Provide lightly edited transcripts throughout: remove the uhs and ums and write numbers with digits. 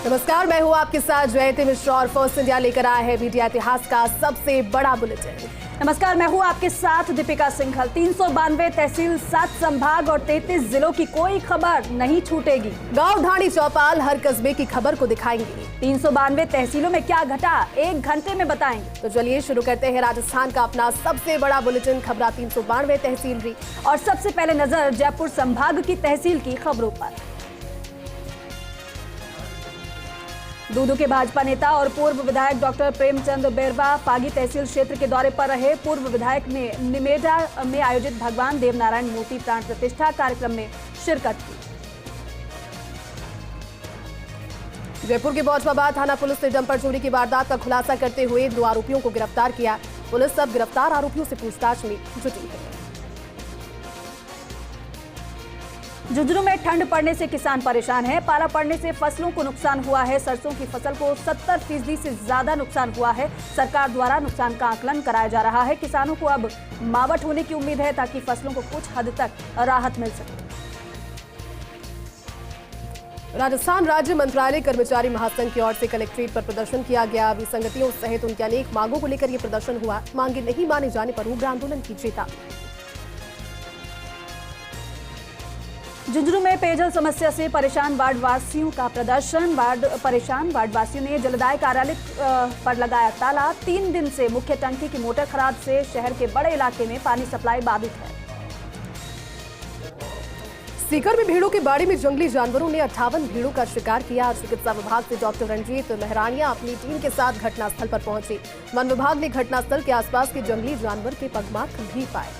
नमस्कार, मैं हूँ आपके साथ जयंती मिश्रा और फर्स्ट इंडिया लेकर आया है मीडिया इतिहास का सबसे बड़ा बुलेटिन। नमस्कार, मैं हूँ आपके साथ दीपिका सिंघल। 392 तहसील, 7 संभाग और 33 जिलों की कोई खबर नहीं छूटेगी। गांव ढाणी चौपाल हर कस्बे की खबर को दिखाएंगे। 392 तहसीलों में क्या घटा 1 घंटे में बताएंगे। तो चलिए शुरू करते हैं राजस्थान का अपना सबसे बड़ा बुलेटिन खबरा 392 तहसील री। और सबसे पहले नजर जयपुर संभाग की तहसील की खबरों पर। दूदू के भाजपा नेता और पूर्व विधायक डॉक्टर प्रेमचंद बेरवा फागी तहसील क्षेत्र के दौरे पर रहे। पूर्व विधायक ने निमेटा में आयोजित भगवान देवनारायण मूर्ति प्राण प्रतिष्ठा कार्यक्रम में शिरकत की। जयपुर के बौछबाबाद थाना पुलिस ने डंपर चोरी की वारदात का खुलासा करते हुए 2 आरोपियों को गिरफ्तार किया। पुलिस अब गिरफ्तार आरोपियों से पूछताछ में जुटी है। झुंझुनू में ठंड पड़ने से किसान परेशान हैं। पाला पड़ने से फसलों को नुकसान हुआ है। सरसों की फसल को 70% से ज्यादा नुकसान हुआ है। सरकार द्वारा नुकसान का आकलन कराया जा रहा है। किसानों को अब मावठ होने की उम्मीद है ताकि फसलों को कुछ हद तक राहत मिल सके। राजस्थान राज्य मंत्रालय कर्मचारी महासंघ की ओर से कलेक्ट्रेट पर प्रदर्शन किया गया। विसंगतियों सहित उनकी अनेक मांगों को लेकर यह प्रदर्शन हुआ। मांगे नहीं माने जाने पर उग्र आंदोलन की चेतावनी। झुंझुनू में पेयजल समस्या से परेशान वार्डवासियों का प्रदर्शन। परेशान वार्डवासियों ने जलदाय कार्यालय पर लगाया ताला। 3 दिन से मुख्य टंकी की मोटर खराब से शहर के बड़े इलाके में पानी सप्लाई बाधित है। सीकर में भीड़ों की बाड़ी में जंगली जानवरों ने 58 भीड़ों का शिकार किया। चिकित्सा विभाग से डॉक्टर रंजीत मेहरानिया अपनी टीम के साथ घटनास्थल पर पहुंची। वन विभाग ने घटनास्थल के आसपास के जंगली जानवर के पगमार्क भी पाए।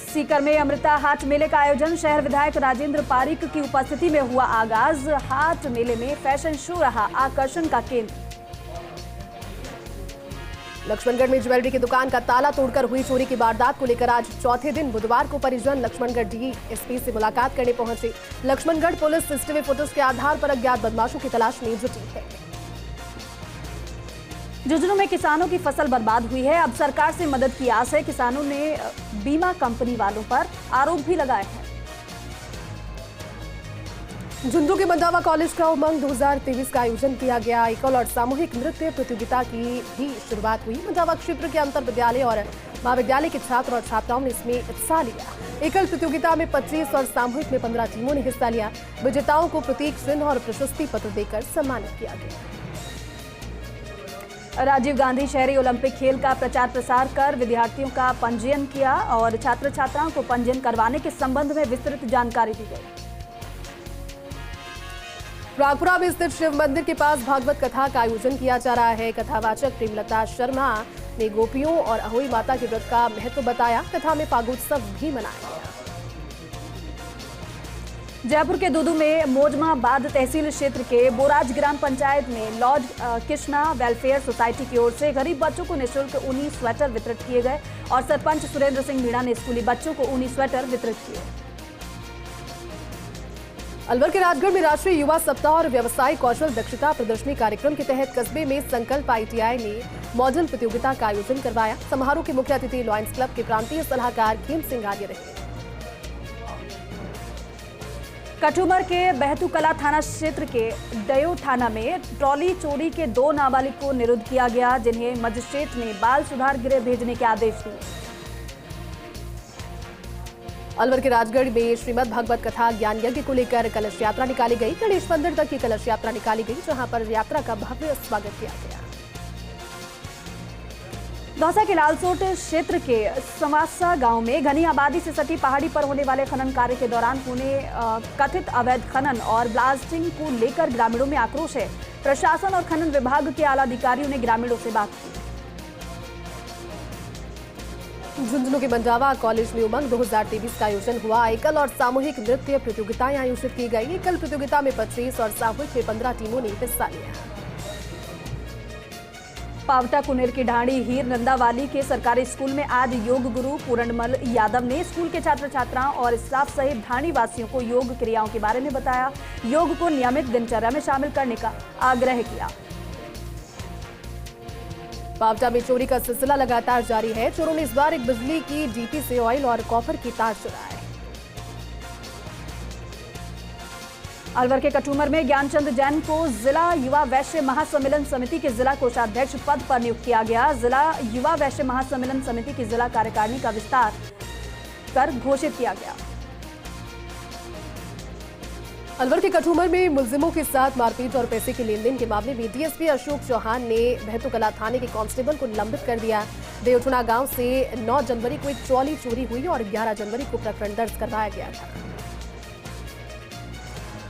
सीकर में अमृता हाट मेले का आयोजन। शहर विधायक राजेंद्र पारीक की उपस्थिति में हुआ आगाज। हाट मेले में फैशन शो रहा आकर्षण का केंद्र। लक्ष्मणगढ़ में ज्वेलरी की दुकान का ताला तोड़कर हुई चोरी की वारदात को लेकर आज चौथे दिन बुधवार को परिजन लक्ष्मणगढ़ डीएसपी से मुलाकात करने पहुंचे। लक्ष्मणगढ़ पुलिस सीसीटीवी फुटेज के आधार पर अज्ञात बदमाशों की तलाश में जुटी है। झुंझुनू में किसानों की फसल बर्बाद हुई है। अब सरकार से मदद की आस है। किसानों ने बीमा कंपनी वालों पर आरोप भी लगाए हैं। झुंझुनू के मंडावा कॉलेज का उमंग 2023 का आयोजन किया गया। एकल और सामूहिक नृत्य प्रतियोगिता की भी शुरुआत हुई। मंडावा क्षेत्र के अंतर विद्यालय और महाविद्यालय के छात्र और छात्राओं ने इसमें हिस्सा लिया। एकल प्रतियोगिता में 25 और सामूहिक में 15 टीमों ने हिस्सा लिया। विजेताओं को प्रतीक चिन्ह और प्रशस्ति पत्र देकर सम्मानित किया गया। राजीव गांधी शहरी ओलंपिक खेल का प्रचार प्रसार कर विद्यार्थियों का पंजीयन किया और छात्र छात्राओं को पंजीयन करवाने के संबंध में विस्तृत जानकारी दी गई। रागपुरा में स्थित शिव मंदिर के पास भागवत कथा का आयोजन किया जा रहा है। कथावाचक प्रेमलता शर्मा ने गोपियों और अहोई माता के व्रत का महत्व बताया। कथा में फागोत्सव भी मनाया गया। जयपुर के दूदू में मोजमाबाद तहसील क्षेत्र के बोराज ग्राम पंचायत में लॉर्ड कृष्णा वेलफेयर सोसाइटी की ओर से गरीब बच्चों को निःशुल्क ऊनी स्वेटर वितरित किए गए और सरपंच सुरेंद्र सिंह मीणा ने स्कूली बच्चों को ऊनी स्वेटर वितरित किए। अलवर के राजगढ़ में राष्ट्रीय युवा सप्ताह और व्यवसाय कौशल दक्षता प्रदर्शनी कार्यक्रम के तहत कस्बे में संकल्प ITI ने मॉडल प्रतियोगिता का आयोजन करवाया। समारोह के मुख्य अतिथि लॉयंस क्लब के प्रांतीय सलाहकार खेम सिंह आर्य रहे। कठुमर के बहतूकला थाना क्षेत्र के डयो थाना में ट्रॉली चोरी के 2 नाबालिग को निरुद्ध किया गया, जिन्हें मजिस्ट्रेट ने बाल सुधार गृह भेजने के आदेश दिए। अलवर के राजगढ़ में श्रीमद् भागवत कथा ज्ञान यज्ञ को लेकर कलश यात्रा निकाली गई। गणेश मंदिर तक की कलश यात्रा निकाली गई, जहां पर यात्रा का भव्य स्वागत किया गया। दौसा के लालसोट क्षेत्र के समासा गांव में घनी आबादी से सटी पहाड़ी पर होने वाले खनन कार्य के दौरान होने कथित अवैध खनन और ब्लास्टिंग को लेकर ग्रामीणों में आक्रोश है। प्रशासन और खनन विभाग के आला अधिकारियों ने ग्रामीणों से बात की। झुंझुनू के मंडावा कॉलेज में उमंग 2023 का आयोजन हुआ। एकल और सामूहिक नृत्य प्रतियोगिताएं आयोजित की गई। एकल प्रतियोगिता में 25 और सामूहिक में 15 टीमों ने हिस्सा लिया। पावटा कुनेर की ढाणी हीर नंदावाली के सरकारी स्कूल में आज योग गुरु पूरणमल यादव ने स्कूल के छात्र छात्राओं और स्टाफ सहित ढाणी वासियों को योग क्रियाओं के बारे में बताया। योग को नियमित दिनचर्या में शामिल करने का आग्रह किया। पावटा में चोरी का सिलसिला लगातार जारी है। चोरों ने इस बार एक बिजली की डीपी से ऑयल और कॉपर की तार चुराए। अलवर के कटुमर में ज्ञानचंद जैन को जिला युवा वैश्य महासम्मेलन समिति के जिला कोषाध्यक्ष पद पर नियुक्त किया गया। जिला युवा वैश्य महासम्मेलन समिति की जिला कार्यकारिणी का विस्तार कर घोषित किया गया। अलवर के कटुमर में मुलजिमों के साथ मारपीट और पैसे के लेन देन के मामले में डीएसपी अशोक चौहान ने बहतुकला थाने के कांस्टेबल को निलंबित कर दिया। देवठुना गांव से 9 जनवरी को एक ट्रॉली चोरी हुई और 11 जनवरी को प्रकरण दर्ज करवाया गया था।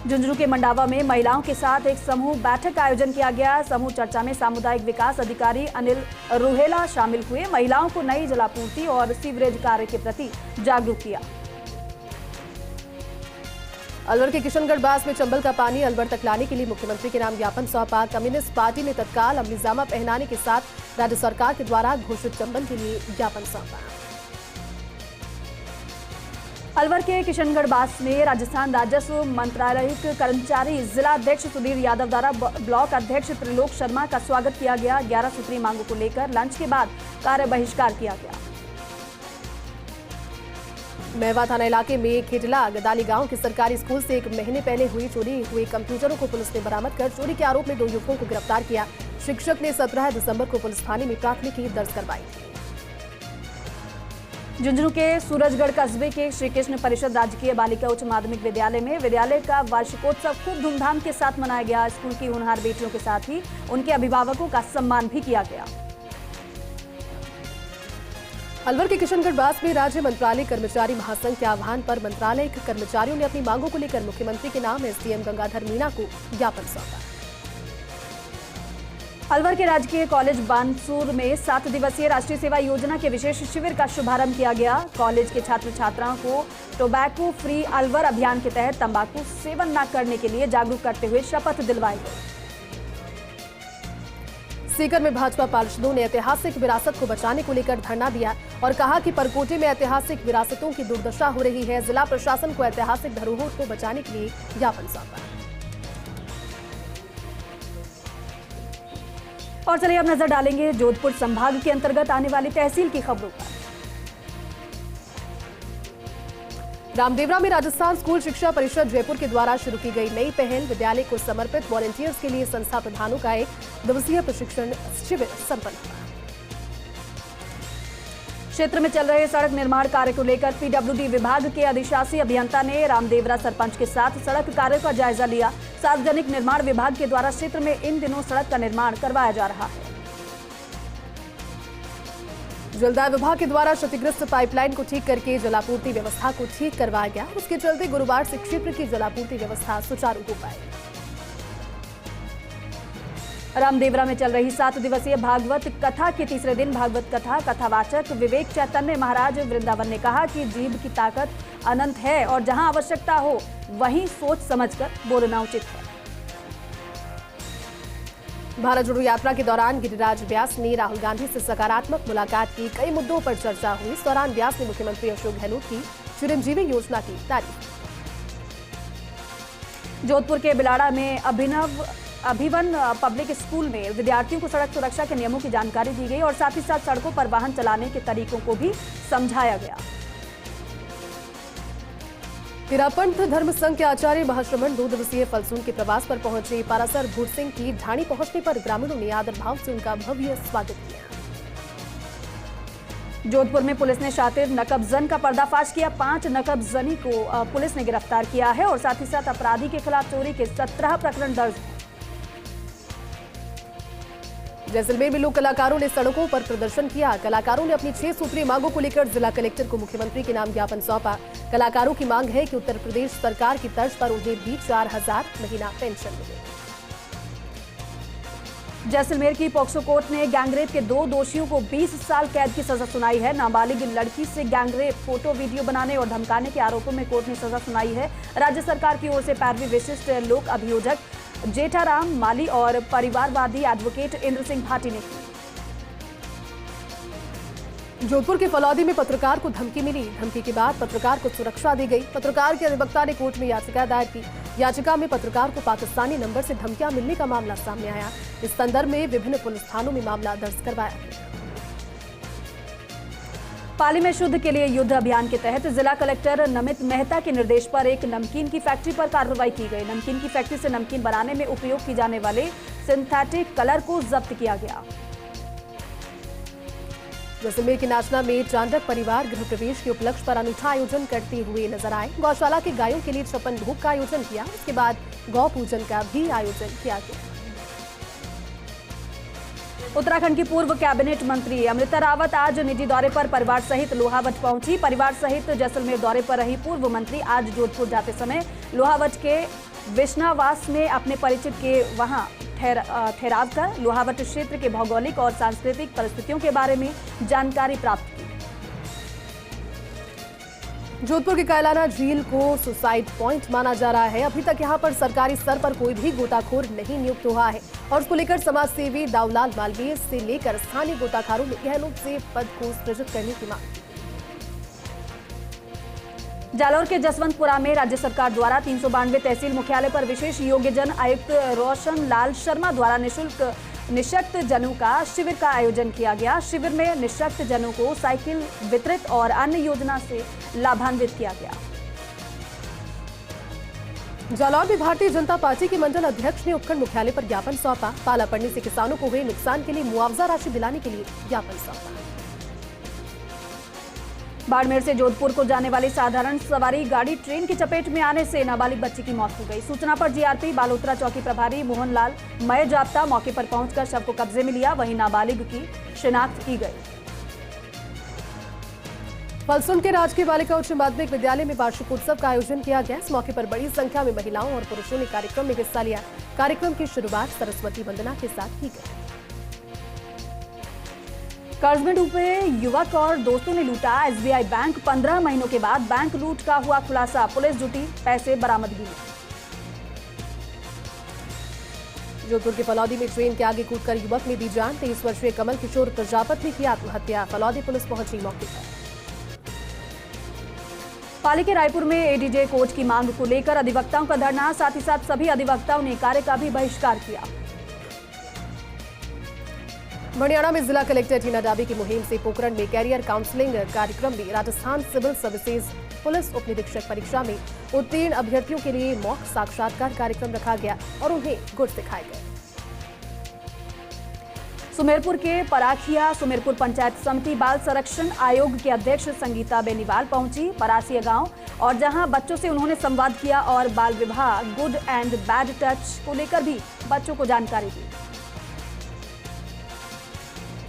झुंझुनू के मंडावा में महिलाओं के साथ एक समूह बैठक का आयोजन किया गया। समूह चर्चा में सामुदायिक विकास अधिकारी अनिल रुहेला शामिल हुए। महिलाओं को नई जलापूर्ति और सीवरेज कार्य के प्रति जागरूक किया। अलवर के किशनगढ़ बास में चंबल का पानी अलवर तक लाने के लिए मुख्यमंत्री के नाम ज्ञापन सौंपा। कम्युनिस्ट पार्टी ने तत्काल अमलीजामा पहनाने के साथ राज्य सरकार के द्वारा घोषित चंबल के लिए ज्ञापन सौंपा। अलवर के किशनगढ़ बास में राजस्थान राजस्व मंत्रालय कर्मचारी जिला अध्यक्ष सुधीर यादव द्वारा ब्लॉक अध्यक्ष त्रिलोक शर्मा का स्वागत किया गया। 11 सूत्री मांगों को लेकर लंच के बाद कार्य बहिष्कार किया गया। महवा थाना इलाके में खेटला गदाली गांव के सरकारी स्कूल से 1 महीने पहले चोरी हुए कंप्यूटरों को पुलिस ने बरामद कर चोरी के आरोप में 2 युवकों को गिरफ्तार किया। शिक्षक ने 17 दिसंबर को पुलिस थाने में प्राथमिकी दर्ज करवाई थी। झुंझुनू के सूरजगढ़ कस्बे के श्री कृष्ण परिषद राजकीय बालिका उच्च माध्यमिक विद्यालय में विद्यालय का वार्षिकोत्सव खूब धूमधाम के साथ मनाया गया। स्कूल की होनहार बेटियों के साथ ही उनके अभिभावकों का सम्मान भी किया गया। अलवर के किशनगढ़ बास में राज्य मंत्रालय कर्मचारी महासंघ के आह्वान पर मंत्रालय के कर्मचारियों ने अपनी मांगों को लेकर मुख्यमंत्री के नाम एसडीएम गंगाधर मीणा को ज्ञापन सौंपा। अलवर के राजकीय कॉलेज बानसूर में 7 दिवसीय राष्ट्रीय सेवा योजना के विशेष शिविर का शुभारंभ किया गया। कॉलेज के छात्र छात्राओं को टोबैको फ्री अलवर अभियान के तहत तंबाकू सेवन न करने के लिए जागरूक करते हुए शपथ दिलवाई गई। सीकर में भाजपा पार्षदों ने ऐतिहासिक विरासत को बचाने को लेकर धरना दिया और कहा कि परकोटे में ऐतिहासिक विरासतों की दुर्दशा हो रही है। जिला प्रशासन को ऐतिहासिक धरोहर को बचाने के लिए ज्ञापन सौंपा। और चलिए अब नजर डालेंगे जोधपुर संभाग के अंतर्गत आने वाली तहसील की खबरों पर। रामदेवरा में राजस्थान स्कूल शिक्षा परिषद जयपुर के द्वारा शुरू की गई नई पहल विद्यालय को समर्पित वॉलंटियर्स के लिए संस्था प्रधानों का 1 दिवसीय प्रशिक्षण शिविर संपन्न हुआ। क्षेत्र में चल रहे सड़क निर्माण कार्य को लेकर पीडब्ल्यूडी विभाग के अधिशासी अभियंता ने रामदेवरा सरपंच के साथ सड़क कार्य का जायजा लिया। सार्वजनिक निर्माण विभाग के द्वारा क्षेत्र में इन दिनों सड़क का निर्माण करवाया जा रहा है। जलदाय विभाग के द्वारा क्षतिग्रस्त पाइपलाइन को ठीक करके जलापूर्ति व्यवस्था को ठीक करवाया गया। उसके चलते गुरुवार से क्षेत्र की जलापूर्ति व्यवस्था सुचारू हो पाई। रामदेवरा में चल रही 7 दिवसीय भागवत कथा के तीसरे दिन भागवत कथा कथावाचक विवेक चैतन्य महाराज वृंदावन ने कहा कि जीव की ताकत अनंत है और जहां आवश्यकता हो वहीं सोच समझकर बोलना उचित है। भारत जोड़ो यात्रा के दौरान गिरिराज व्यास ने राहुल गांधी से सकारात्मक मुलाकात की। कई मुद्दों पर चर्चा हुई। इस दौरान व्यास ने मुख्यमंत्री अशोक गहलोत की चिरंजीवी योजना की तारीफ। जोधपुर के बिलाड़ा में अभिवन पब्लिक स्कूल में विद्यार्थियों को सड़क सुरक्षा के नियमों की जानकारी दी गई और साथ ही साथ सड़कों पर वाहन चलाने के तरीकों को भी समझाया गया। तिरापंथ धर्म संघ के आचार्य महाश्रमण 2 दिवसीय फलसून के प्रवास पर पहुंचे। पारासर भूर सिंह की ढाणी पहुंचने पर ग्रामीणों ने आदर भाव से उनका भव्य स्वागत किया। जोधपुर में पुलिस ने शातिर नकबजन का पर्दाफाश किया। 5 नकबजनी को पुलिस ने गिरफ्तार किया है और साथ ही साथ अपराधी के खिलाफ चोरी के 17 प्रकरण दर्ज हैं। जैसलमेर में लोक कलाकारों ने सड़कों पर प्रदर्शन किया। कलाकारों ने अपनी 6 सूत्रीय मांगों को लेकर जिला कलेक्टर को मुख्यमंत्री के नाम ज्ञापन सौंपा। कलाकारों की मांग है कि उत्तर प्रदेश सरकार की तर्ज पर उन्हें भी 4000 महीना पेंशन मिले। जैसलमेर की पॉक्सो कोर्ट ने गैंगरेप के 2 दोषियों को 20 साल कैद की सजा सुनाई है। नाबालिग लड़की से गैंगरेप फोटो वीडियो बनाने और धमकाने के आरोपों में कोर्ट ने सजा सुनाई है। राज्य सरकार की ओर से पैरवी विशिष्ट लोक अभियोजक जेठाराम माली और परिवारवादी एडवोकेट इंद्र सिंह भाटी ने की। जोधपुर के फलौदी में पत्रकार को धमकी मिली। धमकी के बाद पत्रकार को सुरक्षा दी गई। पत्रकार के अधिवक्ता ने कोर्ट में याचिका दायर की। याचिका में पत्रकार को पाकिस्तानी नंबर से धमकियां मिलने का मामला सामने आया। इस संदर्भ में विभिन्न पुलिस थानों में मामला दर्ज करवाया गया। पाली में शुद्ध के लिए युद्ध अभियान के तहत जिला कलेक्टर नमित मेहता के निर्देश पर एक नमकीन की फैक्ट्री पर कार्रवाई की गई। नमकीन की फैक्ट्री से नमकीन बनाने में उपयोग की जाने वाले सिंथेटिक कलर को जब्त किया गया। जैसलमेर के नाचना में चांडक परिवार गृह प्रवेश के उपलक्ष्य पर अनूठा आयोजन करते हुए नजर आए। गौशाला के गायों के लिए 56 भोग का आयोजन किया। इसके बाद गौ पूजन का भी आयोजन किया गया। उत्तराखंड की पूर्व कैबिनेट मंत्री अमृता रावत आज निजी दौरे पर परिवार सहित लोहावट पहुंची। परिवार सहित जैसलमेर दौरे पर रही पूर्व मंत्री आज जोधपुर जाते समय लोहावट के विष्णावास में अपने परिचित के वहां ठहराव कर लोहावट क्षेत्र के भौगोलिक और सांस्कृतिक परिस्थितियों के बारे में जानकारी प्राप्त की। जोधपुर के कैलाना झील को सुसाइड पॉइंट माना जा रहा है। अभी तक यहां पर सरकारी स्तर पर कोई भी गोताखोर नहीं नियुक्त हुआ है और उसको लेकर समाज सेवी दाऊलाल मालवीय से लेकर स्थानीय गोताखोरों ने गहलोत से पद को सृजित करने की मांग की। जालौर के जसवंतपुरा में राज्य सरकार द्वारा 392 तहसील मुख्यालय पर विशेष योग्यजन आयुक्त रोशन लाल शर्मा द्वारा निःशक्त जनों का शिविर का आयोजन किया गया। शिविर में निःशक्त जनों को साइकिल वितरित और अन्य योजना से लाभान्वित किया गया। जालौर में भारतीय जनता पार्टी के मंडल अध्यक्ष ने उपखंड मुख्यालय पर ज्ञापन सौंपा। पाला पड़ने से किसानों को हुए नुकसान के लिए मुआवजा राशि दिलाने के लिए ज्ञापन सौंपा। बाड़मेर से जोधपुर को जाने वाली साधारण सवारी गाड़ी ट्रेन की चपेट में आने से नाबालिग बच्ची की मौत हो गई। सूचना पर जीआरपी बालोतरा चौकी प्रभारी मोहनलाल मय जाप्ता मौके पर पहुंचकर शव को कब्जे में लिया। वहीं नाबालिग की शिनाख्त की गई। फलसुन के राजकीय बालिका उच्च माध्यमिक विद्यालय में वार्षिकोत्सव का आयोजन किया गया। इस मौके पर बड़ी संख्या में महिलाओं और पुरुषों ने कार्यक्रम में हिस्सा लिया। कार्यक्रम की शुरुआत सरस्वती वंदना के साथ की गई। कर्ज में डूबे युवक और दोस्तों ने लूटा एसबीआई बैंक। 15 महीनों के बाद बैंक लूट का हुआ खुलासा। पुलिस जुटी पैसे बरामदगी में। जोधपुर के फलौदी में ट्रेन के आगे कूदकर युवक ने दी जान। 23 वर्षीय कमल किशोर प्रजापति ने की आत्महत्या। फलौदी पुलिस पहुंची मौके पर। पाली के रायपुर में एडीजे कोच की मांग को लेकर अधिवक्ताओं का धरना। साथ ही साथ सभी अधिवक्ताओं ने कार्य का भी बहिष्कार किया। हरियाणा में जिला कलेक्टर टीना डाबी की मुहिम से पोखरण में कैरियर काउंसलिंग कार्यक्रम में राजस्थान सिविल सर्विसेज पुलिस उप निरीक्षक परीक्षा में उत्तीर्ण अभ्यर्थियों के लिए मॉक साक्षात्कार कार्यक्रम रखा गया और उन्हें गुर सिखाए गए। सुमेरपुर के पराखिया सुमेरपुर पंचायत समिति बाल संरक्षण आयोग के अध्यक्ष संगीता बेनीवाल पहुंची परासिया गांव और जहां बच्चों से उन्होंने संवाद किया और बाल विवाह गुड एंड बैड टच को लेकर भी बच्चों को जानकारी दी।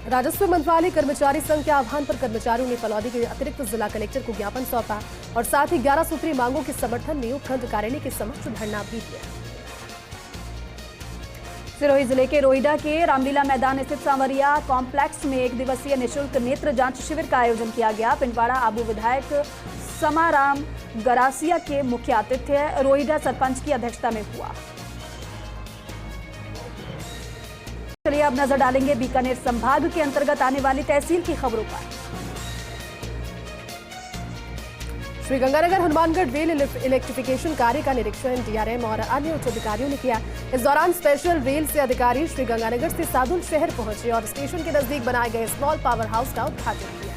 राजस्व मंत्रालय कर्मचारी संघ के आह्वान पर कर्मचारियों ने फलौदी के अतिरिक्त जिला कलेक्टर को ज्ञापन सौंपा और साथ ही 11 सूत्रीय मांगों के समर्थन में उपखंड कार्यालय के समक्ष धरना भी दिया। सिरोही जिले के रोईडा के रामलीला मैदान स्थित सांवरिया कॉम्प्लेक्स में 1 दिवसीय निःशुल्क नेत्र जांच शिविर का आयोजन किया गया। पिंडवाड़ा आबू विधायक समाराम गरासिया के मुख्य आतिथ्य रोईडा सरपंच की अध्यक्षता में हुआ। चलिए अब नजर डालेंगे बीकानेर संभाग के अंतर्गत आने वाली तहसील की खबरों पर। श्रीगंगानगर हनुमानगढ़ रेल इलेक्ट्रिफिकेशन कार्य का निरीक्षण डीआरएम और अन्य उच्च अधिकारियों ने किया। इस दौरान स्पेशल रेल से अधिकारी श्रीगंगानगर से सादुल शहर पहुंचे और स्टेशन के नजदीक बनाए गए स्मॉल पावर हाउस का उद्घाटन किया।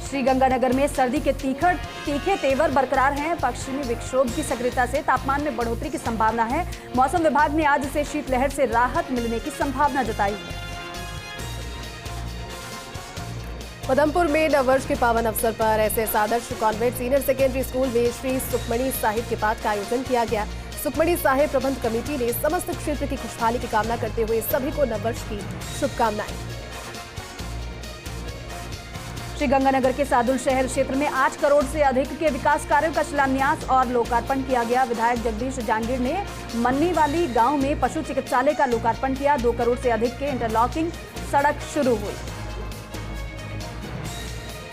श्रीगंगानगर में सर्दी के तीखे तेवर बरकरार हैं। पश्चिमी विक्षोभ की सक्रियता से तापमान में बढ़ोतरी की संभावना है। मौसम विभाग ने आज से शीतलहर से राहत मिलने की संभावना जताई है। पदमपुर में नववर्ष के पावन अवसर पर एसएस आदर्श कॉन्वेंट सीनियर सेकेंडरी स्कूल में श्री सुखमणि साहिब के पाठ का आयोजन किया गया। सुखमणि साहिब प्रबंध कमेटी ने समस्त क्षेत्र की खुशहाली की कामना करते हुए सभी को नववर्ष की शुभकामनाएं। श्रीगंगानगर के सादुल शहर क्षेत्र में 8 करोड़ से अधिक के विकास कार्यों का शिलान्यास और लोकार्पण किया गया। विधायक जगदीश जांगीर ने मन्नी वाली गांव में पशु चिकित्सालय का लोकार्पण किया। 2 करोड़ से अधिक के इंटरलॉकिंग सड़क शुरू हुई।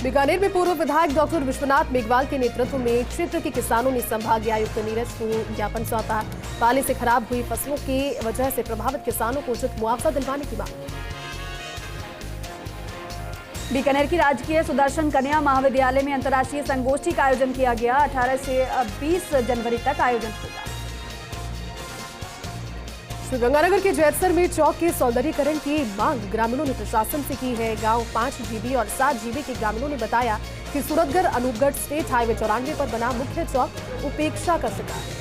बीकानेर में पूर्व विधायक डॉक्टर विश्वनाथ मेघवाल के नेतृत्व में क्षेत्र के किसानों ने संभागीय आयुक्त नीरज को ज्ञापन सौंपा। पाले से खराब हुई फसलों की वजह से प्रभावित किसानों को उचित मुआवजा दिलवाने की मांग। बीकानेर की राजकीय सुदर्शन कन्या महाविद्यालय में अंतर्राष्ट्रीय संगोष्ठी का आयोजन किया गया। 18 से 20 जनवरी तक आयोजन होगा। श्रीगंगानगर के जैतसर में चौक के सौंदर्यीकरण की मांग ग्रामीणों ने प्रशासन से की है। गांव 5 जीबी और 7 जीबी के ग्रामीणों ने बताया कि सूरतगढ़ अनूपगढ़ स्टेट हाईवे 94 पर बना मुख्य चौक उपेक्षा का शिकार है।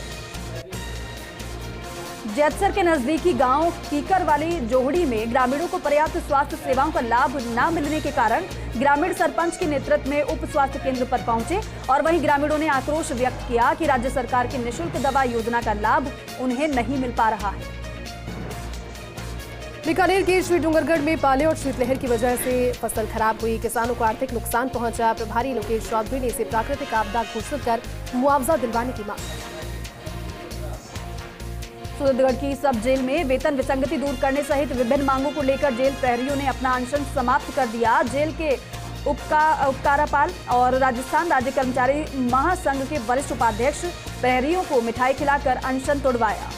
जैतसर के नजदीकी गांव कीकर वाली जोहड़ी में ग्रामीणों को पर्याप्त स्वास्थ्य सेवाओं का लाभ न मिलने के कारण ग्रामीण सरपंच के नेतृत्व में उप स्वास्थ्य केंद्र पर पहुंचे और वहीं ग्रामीणों ने आक्रोश व्यक्त किया कि राज्य सरकार की निःशुल्क दवा योजना का लाभ उन्हें नहीं मिल पा रहा है। बीकानेर के श्री डूंगरगढ़ में पाले और शीतलहर की वजह से फसल खराब हुई। किसानों को आर्थिक नुकसान पहुंचा। प्रभारी लोकेश चौधरी ने इसे प्राकृतिक आपदा घोषित कर मुआवजा दिलवाने की मांग। सूरतगढ़ की सब जेल में वेतन विसंगति दूर करने सहित विभिन्न मांगों को लेकर जेल प्रहरियों ने अपना अनशन समाप्त कर दिया। जेल के उपकारापाल और राजस्थान राज्य कर्मचारी महासंघ के वरिष्ठ उपाध्यक्ष प्रहरियों को मिठाई खिलाकर अनशन तोड़वाया।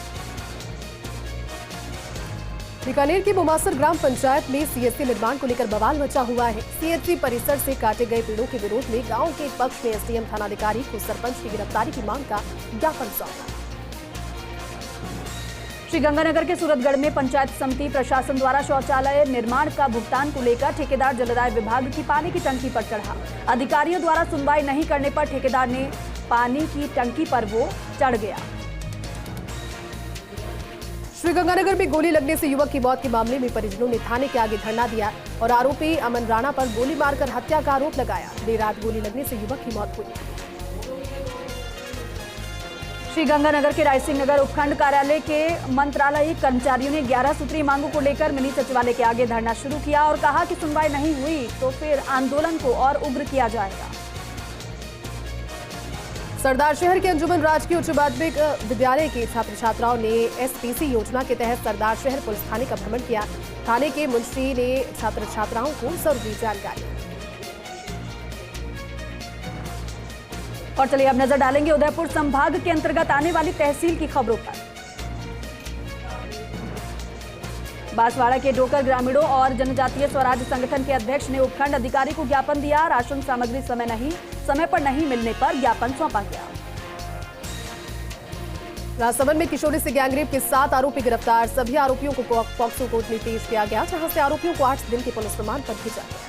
बीकानेर की बुमासर ग्राम पंचायत में सीएचसी निर्माण को लेकर बवाल मचा हुआ है। सीएचसी परिसर से काटे गए पेड़ों के विरोध में गांव के एक पक्ष ने एसडीएम थानाधिकारी को सरपंच की गिरफ्तारी की मांग का ज्ञापन सौंपा। श्रीगंगानगर के सूरतगढ़ में पंचायत समिति प्रशासन द्वारा शौचालय निर्माण का भुगतान को लेकर ठेकेदार जलदाय विभाग की पानी की टंकी पर चढ़ा। अधिकारियों द्वारा सुनवाई नहीं करने पर ठेकेदार ने पानी की टंकी पर वो चढ़ गया। श्रीगंगानगर में गोली लगने से युवक की मौत के मामले में परिजनों ने थाने के आगे धरना दिया और आरोपी अमन राणा पर गोली मारकर हत्या का आरोप लगाया। देर रात गोली लगने से युवक की मौत हुई। श्रीगंगानगर के रायसिंह नगर उपखंड कार्यालय के मंत्रालयिक कर्मचारियों ने 11 सूत्रीय मांगों को लेकर मिनी सचिवालय के आगे धरना शुरू किया और कहा कि सुनवाई नहीं हुई तो फिर आंदोलन को और उग्र किया जाएगा। सरदार शहर के अंजुमन राजकीय उच्च माध्यमिक विद्यालय के छात्र छात्राओं ने एसपीसी योजना के तहत सरदार शहर पुलिस थाने का भ्रमण किया। थाने के मुंशी ने छात्र छात्राओं को जरूरी जानकारी। और चलिए अब नजर डालेंगे उदयपुर संभाग के अंतर्गत आने वाली तहसील की खबरों पर। बांसवाड़ा के डोकर ग्रामीणों और जनजातीय स्वराज संगठन के अध्यक्ष ने उपखंड अधिकारी को ज्ञापन दिया। राशन सामग्री समय पर नहीं मिलने पर ज्ञापन सौंपा गया। राजसमंद में किशोरी से गैंगरेप के 7 आरोपी गिरफ्तार। सभी आरोपियों को पॉक्सो कोर्ट में पेश किया गया, जहां से आरोपियों को 8 दिन के पुलिस रिमांड पर भेजा गया।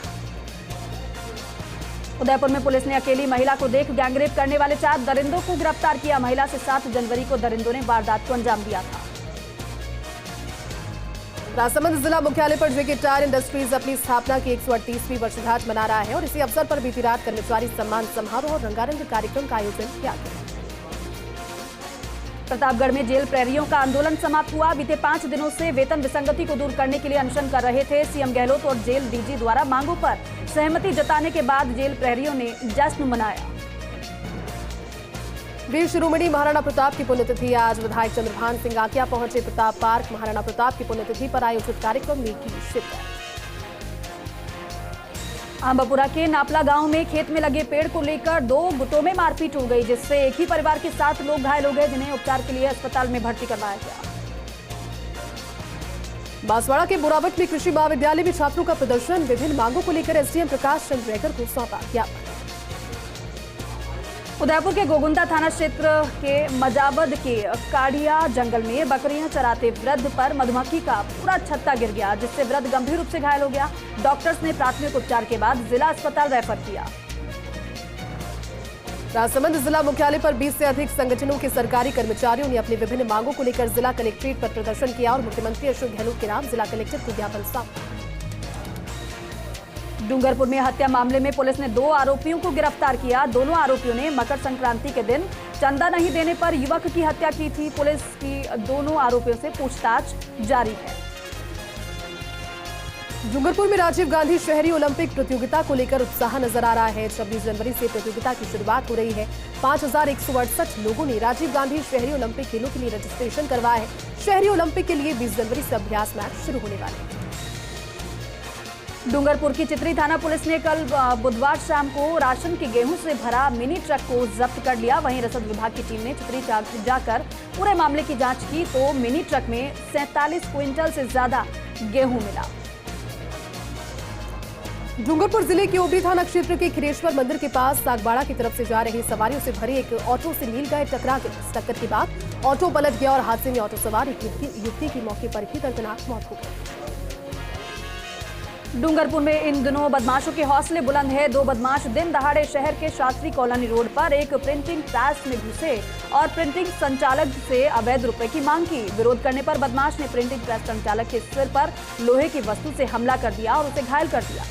उदयपुर में पुलिस ने अकेली महिला को देख गैंगरेप करने वाले 4 दरिंदों को गिरफ्तार किया। महिला से 7 जनवरी को दरिंदों ने वारदात को अंजाम दिया था। राजसमंद जिला मुख्यालय पर जेके टायर इंडस्ट्रीज अपनी स्थापना की 138वीं वर्षगांठ मना रहा है और इसी अवसर पर बीती रात कर्मचारी सम्मान समारोह और रंगारंग कार्यक्रम का आयोजन किया गया। प्रतापगढ़ में जेल प्रहरियों का आंदोलन समाप्त हुआ। बीते 5 दिनों से वेतन विसंगति को दूर करने के लिए अनशन कर रहे थे। सीएम गहलोत और जेल डीजी द्वारा मांगों पर सहमति जताने के बाद जेल प्रहरियों ने जश्न मनाया। वीर शिरोमणि महाराणा प्रताप की पुण्यतिथि आज। विधायक चंद्रभान सिंह आकिया पहुंचे प्रताप पार्क। महाराणा प्रताप की पुण्यतिथि पर आयोजित कार्यक्रम में की शिरकत। आंबापुरा के नापला गांव में खेत में लगे पेड़ को लेकर 2 गुटों में मारपीट हो गई, जिससे एक ही परिवार के 7 लोग घायल हो गए, जिन्हें उपचार के लिए अस्पताल में भर्ती करवाया गया। बांसवाड़ा के बोरावट में कृषि महाविद्यालय में छात्रों का प्रदर्शन। विभिन्न मांगों को लेकर एसडीएम प्रकाश चंद्र रेगर को सौंपा ज्ञापन। उदयपुर के गोगुंदा थाना क्षेत्र के मजावद के काढ़िया जंगल में बकरियां चराते वृद्ध पर मधुमक्खी का पूरा छत्ता गिर गया, जिससे वृद्ध गंभीर रूप से घायल हो गया। डॉक्टर्स ने प्राथमिक उपचार के बाद जिला अस्पताल रेफर किया। राजसमंद जिला मुख्यालय पर 20 से अधिक संगठनों के सरकारी कर्मचारियों ने अपनी विभिन्न मांगों को लेकर जिला कलेक्ट्रेट पर प्रदर्शन किया और मुख्यमंत्री अशोक गहलोत के नाम जिला कलेक्टर को ज्ञापन सौंपा। डूंगरपुर में हत्या मामले में पुलिस ने 2 आरोपियों को गिरफ्तार किया। दोनों आरोपियों ने मकर संक्रांति के दिन चंदा नहीं देने पर युवक की हत्या की थी। पुलिस की दोनों आरोपियों से पूछताछ जारी है। डूंगरपुर में राजीव गांधी शहरी ओलंपिक प्रतियोगिता को लेकर उत्साह नजर आ रहा है। 26 जनवरी से प्रतियोगिता की शुरुआत हो रही है। 5168 लोगों ने राजीव गांधी शहरी ओलंपिक खेलों के लिए रजिस्ट्रेशन करवाया है। शहरी ओलंपिक के लिए 20 जनवरी से अभ्यास मैच शुरू होने वाले हैं। डूंगरपुर की चित्री थाना पुलिस ने कल बुधवार शाम को राशन के गेहूं से भरा मिनी ट्रक को जब्त कर लिया। वहीं रसद विभाग की टीम ने चित्री जाकर पूरे मामले की जांच की तो मिनी ट्रक में 47 क्विंटल से ज्यादा गेहूं मिला। डूंगरपुर जिले के ओबरी थाना क्षेत्र के खिरेश्वर मंदिर के पास सागबाड़ा की तरफ से जा रही सवारियों से भरी एक ऑटो से नीलगाय टकरा गई। इस टक्कर के बाद ऑटो पलट गया और हादसे में ऑटो सवार एक युवती की मौके पर ही दर्दनाक मौत हो गई। डूंगरपुर में इन दिनों बदमाशों के हौसले बुलंद है। दो बदमाश दिन दहाड़े शहर के शास्त्री कॉलोनी रोड पर एक प्रिंटिंग प्रेस में घुसे और प्रिंटिंग संचालक से अवैध रुपए की मांग की। विरोध करने पर बदमाश ने प्रिंटिंग प्रेस संचालक के सिर पर लोहे की वस्तु से हमला कर दिया और उसे घायल कर दिया।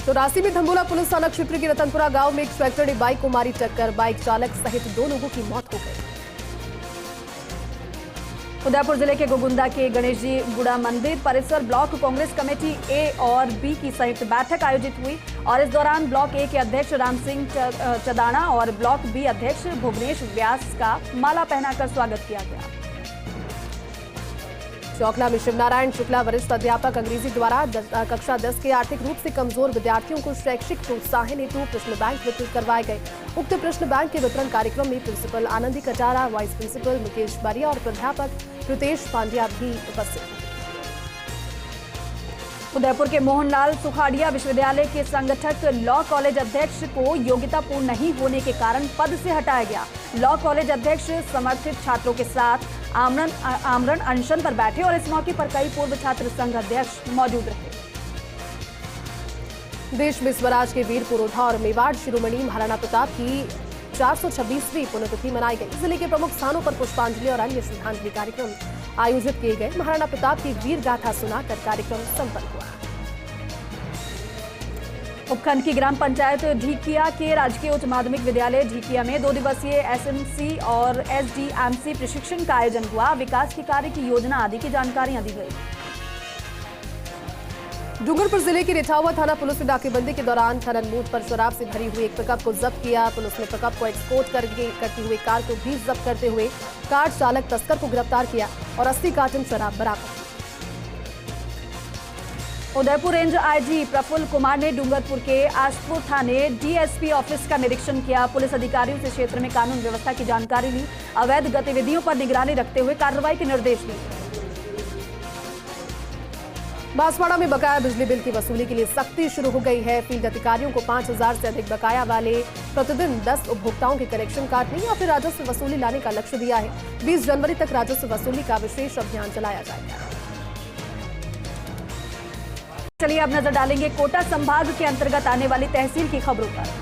चौरासी में धंबोला पुलिस थाना क्षेत्र के रतनपुरा गांव में एक ट्रैक्टर ने बाइक को मारी टक्कर। बाइक चालक सहित 2 लोगों की मौत हो गई। उदयपुर जिले के गोगुंदा के गणेश जी गुड़ा मंदिर परिसर ब्लॉक कांग्रेस कमेटी ए और बी की संयुक्त बैठक आयोजित हुई और इस दौरान ब्लॉक ए के अध्यक्ष राम सिंह चदाना और ब्लॉक बी अध्यक्ष भुवनेश व्यास का माला पहनाकर स्वागत किया गया। चौकला में शिवनारायण शुक्ला वरिष्ठ अध्यापक अंग्रेजी द्वारा कक्षा 10 के आर्थिक रूप से कमजोर विद्यार्थियों को शैक्षिक प्रोत्साहन हेतु प्रश्न बैंक वितरित करवाए गए। उक्त प्रश्न बैंक के वितरण कार्यक्रम में principal Anandi Katara, vice principal Mukesh Bariya और प्राध्यापक प्रीतेश पांड्या भी उपस्थित थे। उदयपुर के मोहनलाल सुखाड़िया विश्वविद्यालय के संगठक लॉ कॉलेज अध्यक्ष को योग्यता पूर्ण नहीं होने के कारण पद से हटाया गया। लॉ कॉलेज अध्यक्ष समर्थित छात्रों के साथ आमरण अनशन पर बैठे और इस मौके पर कई पूर्व छात्र संघ अध्यक्ष मौजूद रहे। देश में स्वराज के वीर पुरोधा और मेवाड़ शिरोमणि महाराणा प्रताप की 426वीं पुण्यतिथि मनाई गई। जिले के प्रमुख स्थानों पर पुष्पांजलि और अन्य श्रद्धांजलि कार्यक्रम आयोजित किए गए। महाराणा प्रताप की वीर गाथा सुनाकर कार्यक्रम संपन्न हुआ। उपखंड की ग्राम पंचायत ढीकिया के राजकीय उच्च माध्यमिक विद्यालय ढीकिया में 2 दिवसीय एसएमसी और एसडीएमसी प्रशिक्षण का आयोजन हुआ। विकास के कार्य की योजना आदि की जानकारियां दी गई। डूंगरपुर जिले के रिठावा थाना पुलिस ने नाकेबंदी के दौरान खनन मूड पर शराब से भरी हुई एक पिकअप को जब्त किया। पुलिस ने पिकअप को एक्सपोर्ट करती हुई कार को भी जब्त करते हुए कार चालक तस्कर को गिरफ्तार किया और 80 कार्टन शराब बरामद। उदयपुर रेंज आईजी प्रफुल्ल कुमार ने डूंगरपुर के आशपुर थाने डीएसपी ऑफिस का निरीक्षण किया। पुलिस अधिकारियों से क्षेत्र में कानून व्यवस्था की जानकारी ली। अवैध गतिविधियों पर निगरानी रखते हुए कार्रवाई के निर्देश दिए। बांसवाड़ा में बकाया बिजली बिल की वसूली के लिए सख्ती शुरू हो गई है। फील्ड अधिकारियों को 5000 से अधिक बकाया वाले प्रतिदिन 10 उपभोक्ताओं के कनेक्शन काटने या फिर राजस्व वसूली लाने का लक्ष्य दिया है। 20 जनवरी तक राजस्व वसूली का विशेष अभियान चलाया जाएगा। चलिए अब नजर डालेंगे कोटा संभाग के अंतर्गत आने वाली तहसील की खबरों पर।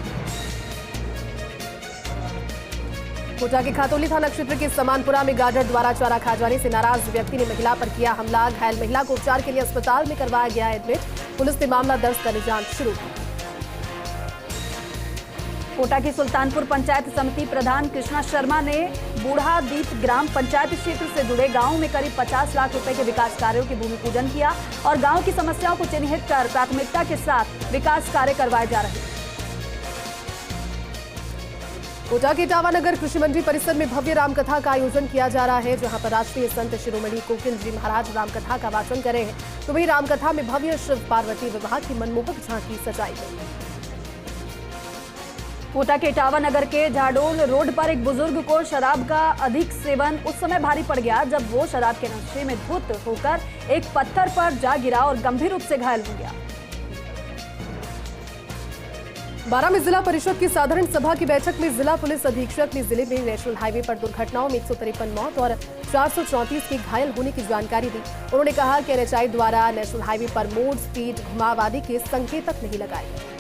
कोटा के खातौली थाना क्षेत्र के समानपुरा में गार्डर द्वारा चारा खा जाने से नाराज व्यक्ति ने महिला पर किया हमला। घायल महिला को उपचार के लिए अस्पताल में करवाया गया एडमिट। पुलिस ने मामला दर्ज कर जांच शुरू की। कोटा की सुल्तानपुर पंचायत समिति प्रधान कृष्णा शर्मा ने बूढ़ादीप ग्राम पंचायत क्षेत्र से जुड़े गांवों में करीब 50 लाख रुपए के विकास कार्यों की भूमि पूजन किया और गांव की समस्याओं को चिन्हित कर प्राथमिकता के साथ विकास कार्य करवाए जा रहे हैं। कोटा के टावानगर कृषि मंडी परिसर में भव्य रामकथा का आयोजन किया जा रहा है, जहां पर राष्ट्रीय संत शिरोमणि कोकिल जी महाराज रामकथा का वाचन कर रहे हैं। तो वहीं रामकथा में भव्य शिव पार्वती विवाह की मनमोहक झांकी सजाई गई। कोटा के टावानगर के झाडोल रोड पर एक बुजुर्ग को शराब का अधिक सेवन उस समय भारी पड़ गया जब वो शराब के नशे में धुत होकर एक पत्थर पर जा गिरा और गंभीर रूप से घायल हो गया। बारां में जिला परिषद की साधारण सभा की बैठक में जिला पुलिस अधीक्षक ने जिले में नेशनल हाईवे पर दुर्घटनाओं में 153 मौत और 434 के घायल होने की जानकारी दी। उन्होंने कहा कि एनएचआई द्वारा नेशनल हाईवे पर मोड, स्पीड, घुमाव आदि के संकेतक नहीं लगाए गए।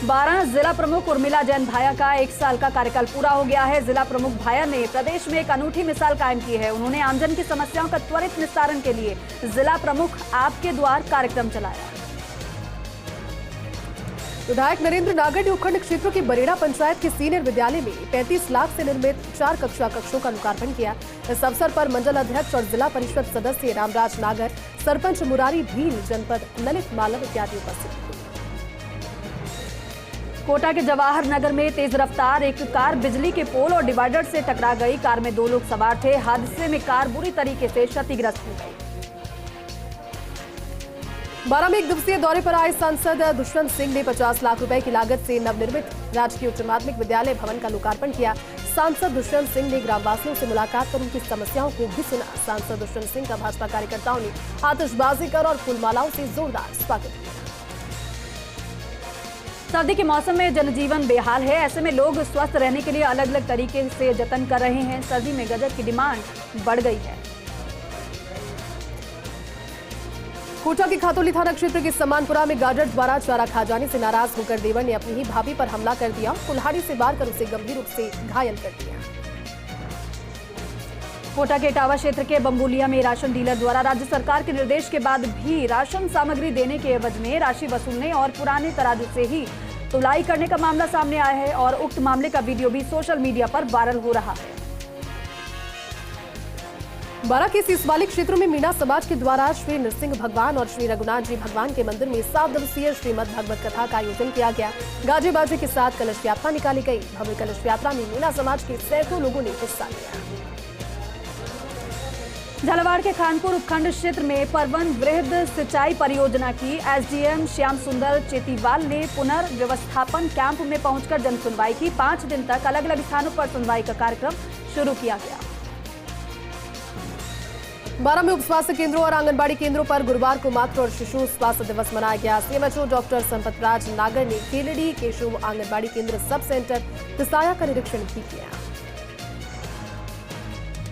बारां जिला प्रमुख उर्मिला जैन भाया का 1 साल का कार्यकाल पूरा हो गया है। जिला प्रमुख भाया ने प्रदेश में एक अनूठी मिसाल कायम की है। उन्होंने आमजन की समस्याओं का त्वरित निस्तारण के लिए जिला प्रमुख आपके द्वार कार्यक्रम चलाया। विधायक नरेंद्र नागर ने उपखंड क्षेत्र के बरेड़ा पंचायत के सीनियर विद्यालय में 35 लाख से निर्मित 4 कक्षा कक्षों का लोकार्पण किया। इस अवसर पर मंडल अध्यक्ष और जिला परिषद सदस्य रामराज नागर, सरपंच मुरारी भील, जनपद ललित मालव इत्यादि उपस्थित थे। कोटा के जवाहर नगर में तेज रफ्तार एक कार बिजली के पोल और डिवाइडर से टकरा गई। कार में 2 लोग सवार थे। हादसे में कार बुरी तरीके से क्षतिग्रस्त हो गई। 12 में एक दिवसीय दौरे पर आए सांसद दुष्यंत सिंह ने 50 लाख रुपए की लागत से नवनिर्मित राजकीय उच्च माध्यमिक विद्यालय भवन का लोकार्पण किया। सांसद दुष्यंत सिंह ने ग्रामवासियों से मुलाकात कर उनकी समस्याओं को भी सुना। सांसद दुष्यंत सिंह का भाजपा कार्यकर्ताओं ने आतिशबाजी कर और फूलमालाओं से जोरदार स्वागत किया। सर्दी के मौसम में जनजीवन बेहाल है। ऐसे में लोग स्वस्थ रहने के लिए अलग अलग तरीके से जतन कर रहे हैं। सर्दी में गजक की डिमांड बढ़ गई है। कोटा के खातौली थाना क्षेत्र के सम्मानपुरा में गाजर द्वारा चारा खा जाने से नाराज होकर देवर ने अपनी ही भाभी पर हमला कर दिया। कुल्हाड़ी से मारकर उसे गंभीर रूप से घायल कर दिया। कोटा के इटावा क्षेत्र के बम्बुलिया में राशन डीलर द्वारा राज्य सरकार के निर्देश के बाद भी राशन सामग्री देने के एवज में राशि वसूलने और पुराने तराजू से ही तुलाई करने का मामला सामने आया है और उक्त मामले का वीडियो भी सोशल मीडिया पर वायरल हो रहा है। बारा के सिसवाली क्षेत्रों में मीणा समाज के द्वारा श्री नृसिंह भगवान और श्री रघुनाथ जी भगवान के मंदिर में 7 दिवसीय श्रीमद् भगवत कथा का आयोजन किया गया। गाजे बाजे के साथ कलश यात्रा निकाली गई। भव्य कलश यात्रा में मीणा समाज के सैकड़ों लोगों ने हिस्सा लिया। झालावाड़ के खानपुर उपखंड क्षेत्र में परवन वृहद सिंचाई परियोजना की एसडीएम श्याम सुंदर चेतीवाल ने पुनर्व्यवस्थापन कैंप में पहुंचकर जन सुनवाई की। 5 दिन तक अलग अलग स्थानों पर सुनवाई का कार्यक्रम शुरू किया गया। बारा में उप स्वास्थ्य केंद्रों और आंगनबाड़ी केंद्रों पर गुरुवार को मातृ और शिशु स्वास्थ्य दिवस मनाया गया। सीएमएचओ डॉक्टर संपतराज नागर ने केलड़ी केशु आंगनबाड़ी केंद्र सब सेंटर तिसाया का निरीक्षण भी किया।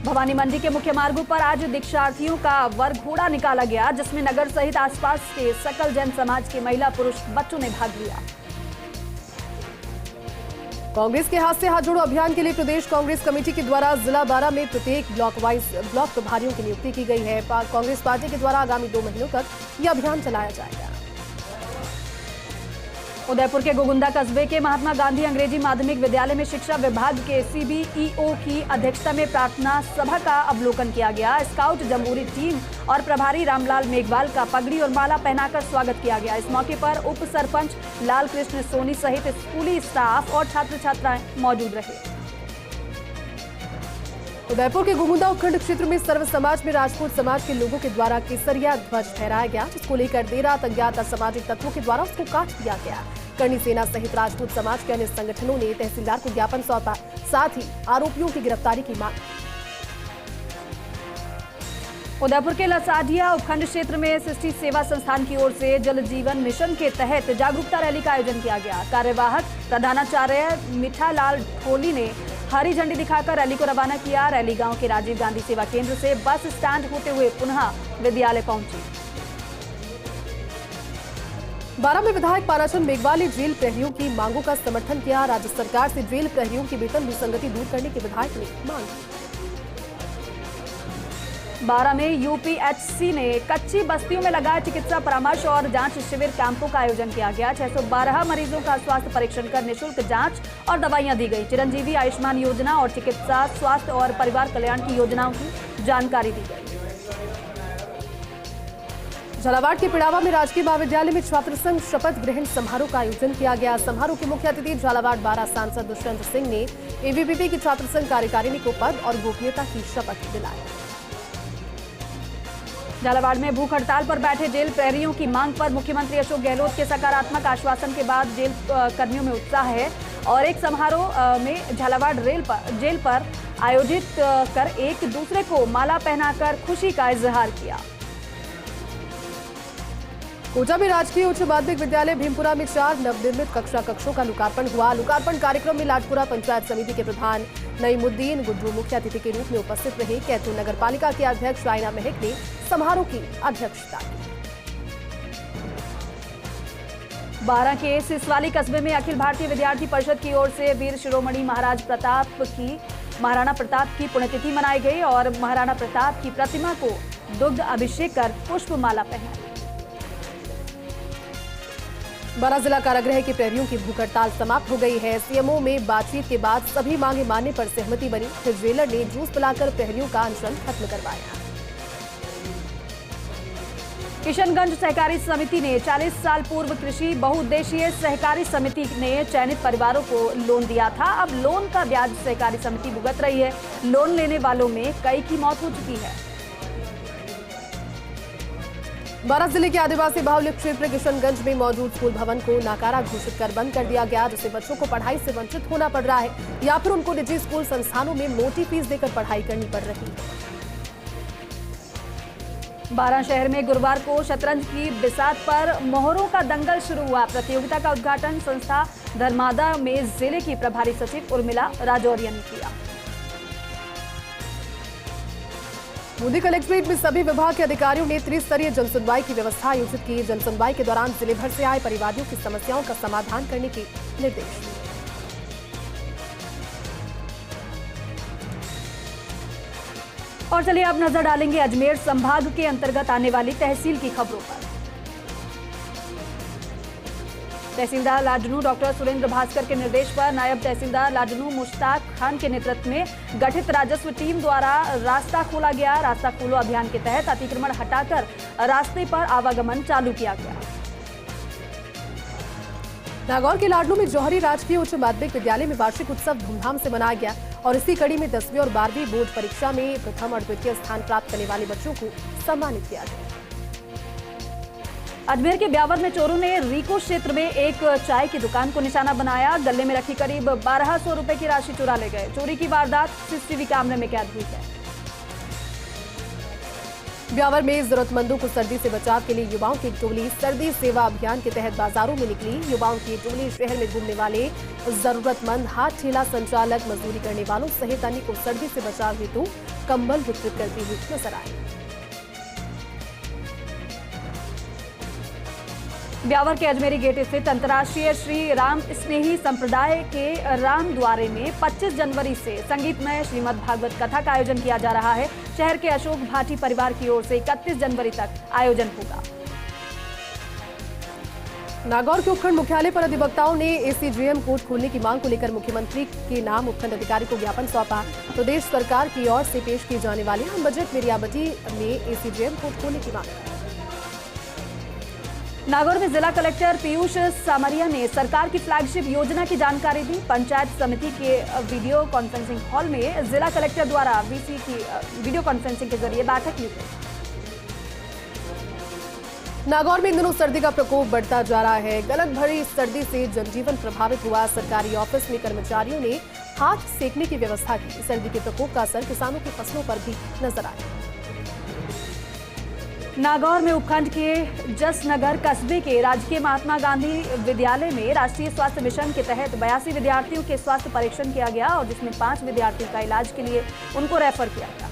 भवानी मंडी के मुख्य मार्गों पर आज दीक्षार्थियों का वरघोड़ा निकाला गया, जिसमें नगर सहित आसपास के सकल जैन समाज के महिला पुरुष बच्चों ने भाग लिया। कांग्रेस के हाथ से हाथ जोड़ो अभियान के लिए प्रदेश कांग्रेस कमेटी के द्वारा जिला बारा में प्रत्येक ब्लॉक वाइज ब्लॉक प्रभारियों की नियुक्ति की गई है। कांग्रेस पार्टी के द्वारा आगामी 2 महीनों तक यह अभियान चलाया जाएगा। उदयपुर के गोगुंदा कस्बे के महात्मा गांधी अंग्रेजी माध्यमिक विद्यालय में शिक्षा विभाग के सीबीईओ की अध्यक्षता में प्रार्थना सभा का अवलोकन किया गया। स्काउट जम्बूरी टीम और प्रभारी रामलाल मेघवाल का पगड़ी और माला पहनाकर स्वागत किया गया। इस मौके पर उप सरपंच लाल कृष्ण सोनी सहित स्कूली स्टाफ और छात्र छात्राएं मौजूद रहे। उदयपुर के गोगुंदा उपखंड क्षेत्र में सर्व समाज में राजपूत समाज के लोगों के द्वारा केसरिया ध्वज फहराया गया, जिसको लेकर देर रात अज्ञात असामाजिक तत्वों के द्वारा उसको काट दिया गया। करनी सेना सहित राजपूत समाज के अन्य संगठनों ने तहसीलदार को ज्ञापन सौंपा, साथ ही आरोपियों की गिरफ्तारी की मांग। उदयपुर के लसाढ़िया उपखंड क्षेत्र में सृष्टि सेवा संस्थान की ओर से जल जीवन मिशन के तहत जागरूकता रैली का आयोजन किया गया। कार्यवाहक प्रधानाचार्य मिठालाल ठोली ने हरी झंडी दिखाकर रैली को रवाना किया। रैली गांव के राजीव गांधी सेवा केंद्र से बस स्टैंड होते हुए पुनः विद्यालय पहुंची। बारा में विधायक पानाचंद मेघवाल ने जेल प्रहरियों की मांगों का समर्थन किया। राज्य सरकार से जेल प्रहरियों की वेतन विसंगति दूर करने की विधायक ने मांग की। बारा में यूपीएचसी ने कच्ची बस्तियों में लगाया चिकित्सा परामर्श और जांच शिविर कैंपों का आयोजन किया गया। 612 मरीजों का स्वास्थ्य परीक्षण कर निःशुल्क जांच और दवाइयां दी गई। चिरंजीवी आयुष्मान योजना और चिकित्सा स्वास्थ्य और परिवार कल्याण की योजनाओं की जानकारी दी गई। झालावाड़ के पिड़ावा में राजकीय महाविद्यालय में छात्र संघ शपथ ग्रहण समारोह का आयोजन किया गया। समारोह के मुख्य अतिथि झालावाड़ बारा सांसद दुष्यंत सिंह ने एबीवीपी की छात्र संघ कार्यकारिणी को पद और गोपनीयता की शपथ दिलाई। झालावाड़ में भूख हड़ताल पर बैठे जेल प्रहरियों की मांग पर मुख्यमंत्री अशोक गहलोत के सकारात्मक आश्वासन के बाद जेल कर्मियों में उत्साह है और एक समारोह में झालावाड़ जेल पर आयोजित कर एक दूसरे को माला पहनाकर खुशी का इजहार किया। कोटा में राजकीय उच्च माध्यमिक विद्यालय भीमपुरा में 4 नवनिर्मित कक्षा कक्षों का लोकार्पण हुआ। लोकार्पण कार्यक्रम में लाजपुरा पंचायत समिति के प्रधान नईमुद्दीन गुड्डू मुख्य अतिथि के रूप में उपस्थित रहे। कैथून नगर पालिका के अध्यक्ष रायना महक ने समारोह की अध्यक्षता की। बारा के सिसवाली कस्बे में अखिल भारतीय विद्यार्थी परिषद की ओर से वीर शिरोमणि महाराणा प्रताप की पुण्यतिथि मनाई गई और महाराणा प्रताप की प्रतिमा को दुग्ध अभिषेक कर पुष्पमाला पहनाई। बारा जिला कारागृह के प्रहरियों की भूख हड़ताल समाप्त हो गई है। सीएमओ में बातचीत के बाद सभी मांगे मानने पर सहमति बनी। फिर जेलर ने जूस पिलाकर प्रहरियों का अनशन खत्म करवाया। किशनगंज सहकारी समिति ने 40 साल पूर्व कृषि बहुउद्देशीय सहकारी समिति ने चयनित परिवारों को लोन दिया था। अब लोन का ब्याज सहकारी समिति भुगत रही है। लोन लेने वालों में कई की मौत हो चुकी है। बारां जिले के आदिवासी बाहुल्य क्षेत्र किशनगंज में मौजूद स्कूल भवन को नाकारा घोषित कर बंद कर दिया गया, जिससे बच्चों को पढ़ाई से वंचित होना पड़ रहा है या फिर उनको निजी स्कूल संस्थानों में मोटी फीस देकर पढ़ाई करनी पड़ रही है। बारां शहर में गुरुवार को शतरंज की बिसात पर मोहरों का दंगल शुरू हुआ। प्रतियोगिता का उद्घाटन संस्था धर्मादा में जिले की प्रभारी सचिव उर्मिला राजौरिया ने किया। बूंदी कलेक्ट्रेट में सभी विभाग के अधिकारियों ने त्रिस्तरीय जनसुनवाई की व्यवस्था आयोजित की। जनसुनवाई के दौरान जिले भर से आए परिवादियों की समस्याओं का समाधान करने के निर्देश दिए। और चलिए अब नजर डालेंगे अजमेर संभाग के अंतर्गत आने वाली तहसील की खबरों पर। तहसीलदार लाडनू डॉक्टर सुरेंद्र भास्कर के निर्देश पर नायब तहसीलदार लाडनू मुश्ताक खान के नेतृत्व में गठित राजस्व टीम द्वारा रास्ता खोला गया। रास्ता खोलो अभियान के तहत अतिक्रमण हटाकर रास्ते पर आवागमन चालू किया गया। नागौर के लाडनू में जौहरी राजकीय उच्च माध्यमिक विद्यालय में वार्षिक उत्सव धूमधाम से मनाया गया और इसी कड़ी में 10वीं और 12वीं बोर्ड परीक्षा में प्रथम और द्वितीय स्थान प्राप्त करने वाले बच्चों को सम्मानित किया गया। अजमेर के ब्यावर में चोरों ने रीको क्षेत्र में एक चाय की दुकान को निशाना बनाया। गले में रखी करीब 1200 रुपए की राशि चुरा ले गए। चोरी की वारदात सीसीटीवी कैमरे में कैद हुई है। ब्यावर में जरूरतमंदों को सर्दी से बचाव के लिए युवाओं की एक टोली सर्दी सेवा अभियान के तहत बाजारों में निकली। युवाओं की टोली शहर में घूमने वाले जरूरतमंद हाथ ठेला संचालक, मजदूरी करने वालों सहित अन्य को सर्दी से बचाव हेतु कंबल वितरित करती हुई नजर आई। ब्यावर के अजमेरी गेट स्थित अंतर्राष्ट्रीय श्री राम स्नेही संप्रदाय के राम द्वारे में 25 जनवरी से संगीतमय श्रीमद् भागवत कथा का आयोजन किया जा रहा है। शहर के अशोक भाटी परिवार की ओर से 31 जनवरी तक आयोजन होगा। नागौर के उपखंड मुख्यालय पर अधिवक्ताओं ने एसीजेएम कोर्ट खोलने की मांग को लेकर मुख्यमंत्री के नाम उपखंड अधिकारी को ज्ञापन सौंपा। प्रदेश सरकार की ओर से पेश किए जाने वाले आम बजट में रियाबटी में एसीजेएम कोर्ट खोलने की मांग। नागौर में जिला कलेक्टर पीयूष सामरिया ने सरकार की फ्लैगशिप योजना की जानकारी दी। पंचायत समिति के वीडियो कॉन्फ्रेंसिंग हॉल में जिला कलेक्टर द्वारा वीसी की वीडियो कॉन्फ्रेंसिंग के जरिए बैठक ली गई। नागौर में इन दिनों सर्दी का प्रकोप बढ़ता जा रहा है। गलन भरी सर्दी से जनजीवन प्रभावित हुआ। सरकारी ऑफिस में कर्मचारियों ने हाथ सेकने की व्यवस्था की। सर्दी के प्रकोप का असर किसानों की फसलों पर भी नजर आया। नागौर में उपखंड के जसनगर कस्बे के राजकीय महात्मा गांधी विद्यालय में राष्ट्रीय स्वास्थ्य मिशन के तहत 82 विद्यार्थियों के स्वास्थ्य परीक्षण किया गया और जिसमें 5 विद्यार्थियों का इलाज के लिए उनको रेफर किया गया।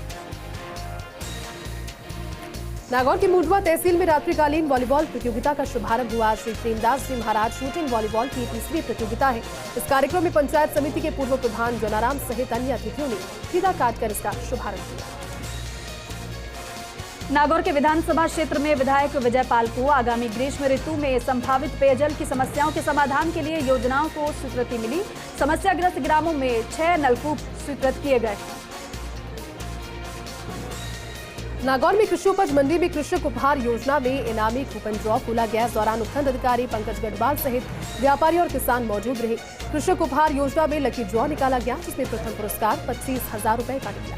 नागौर की मुंडवा तहसील में रात्रिकालीन वॉलीबॉल प्रतियोगिता का शुभारंभ हुआ। श्री प्रेमदास जी महाराज शूटिंग वॉलीबॉल की तीसरी प्रतियोगिता है। इस कार्यक्रम में पंचायत समिति के पूर्व प्रधान जनाराम सहित अन्य अतिथियों ने फीता काटकर इसका शुभारंभ किया। नागौर के विधानसभा क्षेत्र में विधायक विजय पाल को आगामी ग्रीष्म ऋतु में संभावित पेयजल की समस्याओं के समाधान के लिए योजनाओं को स्वीकृति मिली। समस्याग्रस्त ग्रामों में 6 नलकूप स्वीकृत किए गए। नागौर में कृषि उपज मंडी में कृषक उपहार योजना में इनामी कूपन ड्रॉ खोला गया। इस दौरान उपखंड अधिकारी पंकज गढ़वाल सहित व्यापारी और किसान मौजूद रहे। कृषक उपहार योजना में लकी ड्रॉ निकाला गया, जिसमें प्रथम पुरस्कार 25,000 रुपए का निकला।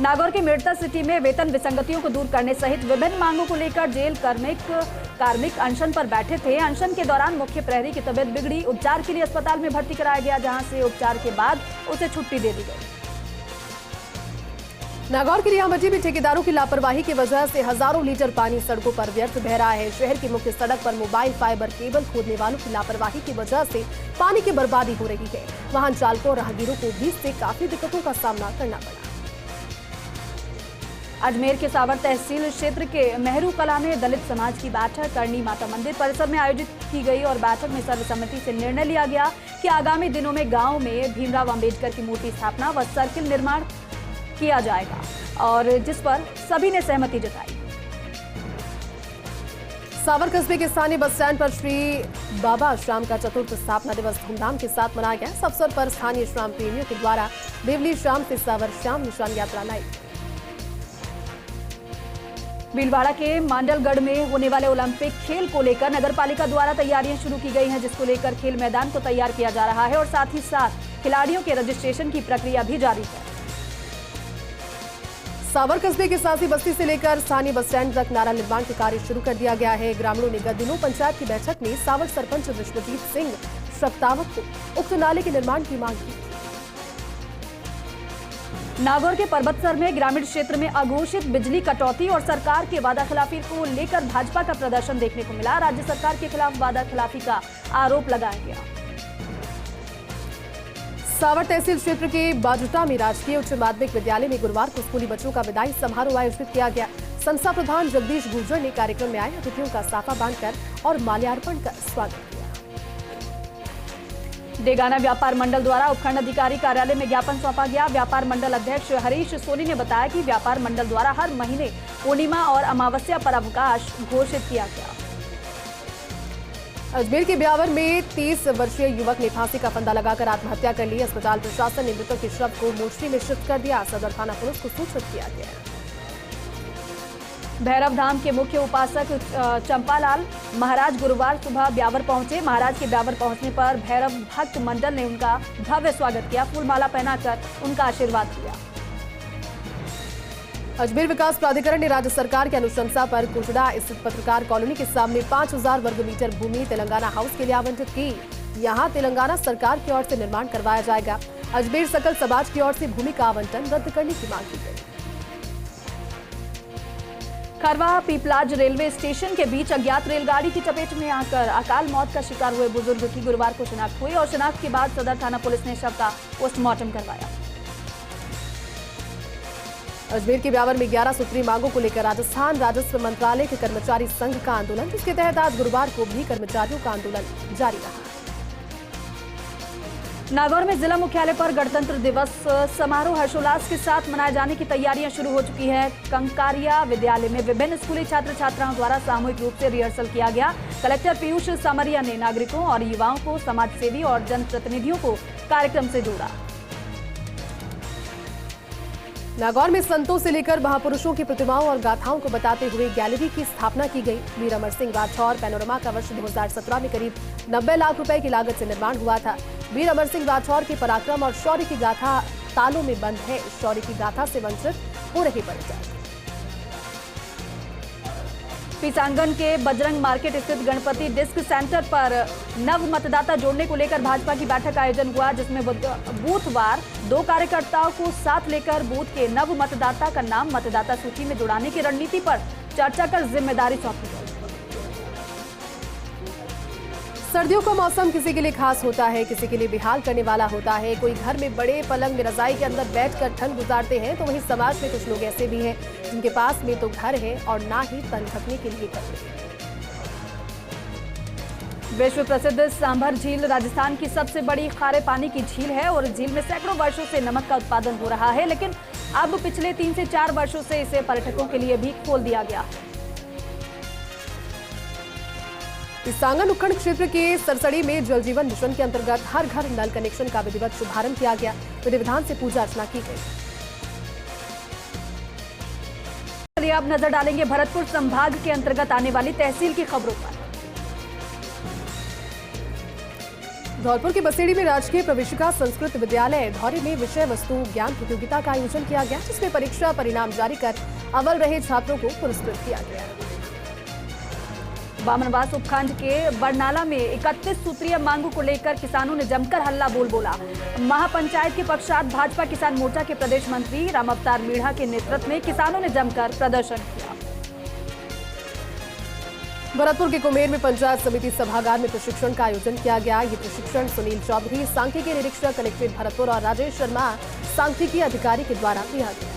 नागौर के मेड़ता सिटी में वेतन विसंगतियों को दूर करने सहित विभिन्न मांगों को लेकर जेल कार्मिक अनशन पर बैठे थे। अनशन के दौरान मुख्य प्रहरी की तबीयत बिगड़ी। उपचार के लिए अस्पताल में भर्ती कराया गया, जहां से उपचार के बाद उसे छुट्टी दे दी गई। नागौर की रियामटी में ठेकेदारों की लापरवाही की वजह से हजारों लीटर पानी सड़कों पर व्यर्थ बह रहा है। शहर की मुख्य सड़क पर मोबाइल फाइबर केबल खोदने वालों की लापरवाही की वजह से पानी की बर्बादी हो रही है। वाहन चालकों और राहगीरों को भी इससे काफी दिक्कतों का सामना करना पड़ा। अजमेर के सावर तहसील क्षेत्र के मेहरू कला में दलित समाज की बैठक करनी माता मंदिर परिसर में आयोजित की गई और बैठक में सर्वसम्मति से निर्णय लिया गया कि आगामी दिनों में गांव में भीमराव अंबेडकर की मूर्ति स्थापना व सर्किल निर्माण किया जाएगा और जिस पर सभी ने सहमति जताई। सावर कस्बे के स्थानीय बस स्टैंड पर श्री बाबा श्याम का चतुर्थ स्थापना दिवस धूमधाम के साथ मनाया गया। इस अवसर पर स्थानीय श्याम प्रेमियों के द्वारा बेवली श्याम से सावर श्याम निशान यात्रा लाई। भीलवाड़ा के मांडलगढ़ में होने वाले ओलंपिक खेल को लेकर नगरपालिका द्वारा तैयारियां शुरू की गई हैं, जिसको लेकर खेल मैदान को तैयार किया जा रहा है और साथ ही साथ खिलाड़ियों के रजिस्ट्रेशन की प्रक्रिया भी जारी है। सावर कस्बे के सासी बस्ती से लेकर स्थानीय बस स्टैंड तक नाला निर्माण का कार्य शुरू कर दिया गया है। ग्रामीणों ने गत दिनों पंचायत की बैठक में सावर सरपंच विश्वजीत सिंह शक्तावत को उक्त नाले के निर्माण की मांग की। नागौर के पर्वतसर में ग्रामीण क्षेत्र में अघोषित बिजली कटौती और सरकार के वादाखिलाफी को लेकर भाजपा का प्रदर्शन देखने को मिला। राज्य सरकार के खिलाफ वादाखिलाफी का आरोप लगाया गया। सावर तहसील क्षेत्र के बाजुटा में राजकीय उच्च माध्यमिक विद्यालय में गुरुवार को स्कूली बच्चों का विदाई समारोह आयोजित किया गया। संस्था प्रधान जगदीश गुर्जर ने कार्यक्रम में आए अतिथियों का साफा बांधकर और माल्यार्पण कर स्वागत किया। डेगाना व्यापार मंडल द्वारा उपखंड अधिकारी कार्यालय में ज्ञापन सौंपा गया। व्यापार मंडल अध्यक्ष हरीश सोनी ने बताया कि व्यापार मंडल द्वारा हर महीने पूर्णिमा और अमावस्या पर अवकाश घोषित किया गया। अजमेर के ब्यावर में 30 वर्षीय युवक ने फांसी का फंदा लगाकर आत्महत्या कर ली। अस्पताल प्रशासन ने मृतक के शव को मोर्चरी में शिफ्ट कर दिया। सदर थाना पुलिस को सूचित किया गया। भैरव धाम के मुख्य उपासक चंपालाल महाराज गुरुवार सुबह ब्यावर पहुंचे। महाराज के ब्यावर पहुंचने पर भैरव भक्त मंडल ने उनका भव्य स्वागत किया। फूलमाला पहनाकर उनका आशीर्वाद दिया। अजमेर विकास प्राधिकरण ने राज्य सरकार की अनुशंसा पर कुचड़ा स्थित पत्रकार कॉलोनी के सामने 5000 वर्ग मीटर भूमि तेलंगाना हाउस के लिए आवंटित की। यहां तेलंगाना सरकार की ओर से निर्माण करवाया जाएगा। अजमेर सकल समाज की ओर से भूमि का आवंटन रद्द करने की मांग की गई। खरवा पीपलाज रेलवे स्टेशन के बीच अज्ञात रेलगाड़ी की चपेट में आकर अकाल मौत का शिकार हुए बुजुर्ग की गुरुवार को शिनाख्त हुई और शिनाख्त के बाद सदर थाना पुलिस ने शव का पोस्टमार्टम करवाया। अजमेर के ब्यावर में 11 सूत्री मांगों को लेकर राजस्थान राजस्व मंत्रालय के कर्मचारी संघ का आंदोलन, जिसके तहत आज गुरुवार को भी कर्मचारियों का आंदोलन जारी रहा। नागौर में जिला मुख्यालय पर गणतंत्र दिवस समारोह हर्षोल्लास के साथ मनाए जाने की तैयारियां शुरू हो चुकी है। कंकारिया विद्यालय में विभिन्न स्कूली छात्र छात्राओं द्वारा सामूहिक रूप से रिहर्सल किया गया। कलेक्टर पीयूष सामरिया ने नागरिकों और युवाओं को, समाजसेवी और जनप्रतिनिधियों को कार्यक्रम से जोड़ा। नागौर में संतों से लेकर महापुरुषों की प्रतिमाओं और गाथाओं को बताते हुए गैलरी की स्थापना की गई। वीर अमर सिंह राठौर पैनोरमा का वर्ष 2017 में करीब 90 लाख रुपए की लागत से निर्माण हुआ था। वीर अमर सिंह राठौर के पराक्रम और शौर्य की गाथा तालों में बंद है। शौर्य की गाथा से वंचित हो रहे परिजन। पीसांगन के बजरंग मार्केट स्थित गणपति डिस्क सेंटर पर नव मतदाता जोड़ने को लेकर भाजपा की बैठक का आयोजन हुआ, जिसमें बूथवार 2 कार्यकर्ताओं को साथ लेकर बूथ के नव मतदाता का नाम मतदाता सूची में जुड़ाने की रणनीति पर चर्चा कर जिम्मेदारी सौंपी गई। सर्दियों का मौसम किसी के लिए खास होता है, किसी के लिए बेहाल करने वाला होता है। कोई घर में बड़े पलंग में रजाई के अंदर बैठकर ठंड गुजारते हैं, तो वहीं समाज में कुछ लोग ऐसे भी हैं जिनके पास में तो घर है और ना ही तन ढकने के लिए कपड़े। विश्व प्रसिद्ध सांभर झील राजस्थान की सबसे बड़ी खारे पानी की झील है और झील में सैकड़ों वर्षों से नमक का उत्पादन हो रहा है, लेकिन अब पिछले 3 से 4 वर्षों से इसे पर्यटकों के लिए भी खोल दिया गया। सांगन उपखंड क्षेत्र के सरसड़ी में जल जीवन मिशन के अंतर्गत हर घर नल कनेक्शन का विधिवत शुभारंभ किया गया। विधि विधान से पूजा अर्चना की गई। चलिए अब नजर डालेंगे भरतपुर संभाग के अंतर्गत आने वाली तहसील की खबरों पर। धौलपुर के बसेड़ी में राजकीय प्रवेशिका संस्कृत विद्यालय धौरी में विषय वस्तु ज्ञान प्रतियोगिता का आयोजन किया गया, जिसमें परीक्षा परिणाम जारी कर अव्वल रहे छात्रों को पुरस्कृत किया गया। बामनवास उपखंड के बरनाला में 31 सूत्रीय मांगों को लेकर किसानों ने जमकर हल्ला बोल बोला। महापंचायत के पश्चात भाजपा किसान मोर्चा के प्रदेश मंत्री राम अवतार मीणा के नेतृत्व में किसानों ने जमकर प्रदर्शन किया। भरतपुर के कुम्हेर में पंचायत समिति सभागार में प्रशिक्षण का आयोजन किया गया। ये प्रशिक्षण सुनील चौधरी सांख्यिकी निरीक्षक कलेक्ट्रेट भरतपुर और राजेश शर्मा सांख्यिकी अधिकारी के द्वारा दिया गया।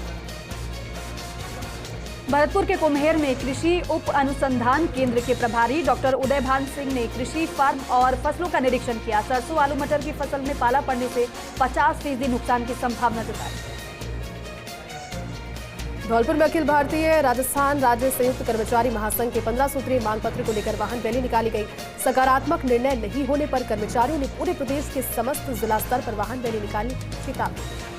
भरतपुर के कुम्हेर में कृषि उप अनुसंधान केंद्र के प्रभारी डॉक्टर उदयभान सिंह ने कृषि फार्म और फसलों का निरीक्षण किया। सरसों आलू मटर की फसल में पाला पड़ने से 50% नुकसान की संभावना जताई। धौलपुर में अखिल भारतीय राजस्थान राज्य संयुक्त कर्मचारी महासंघ के 15 सूत्रीय मांग पत्र को लेकर वाहन रैली निकाली गई। सकारात्मक निर्णय नहीं होने पर कर्मचारियों ने पूरे प्रदेश के समस्त जिला स्तर पर वाहन रैली निकाली। चेतावनी।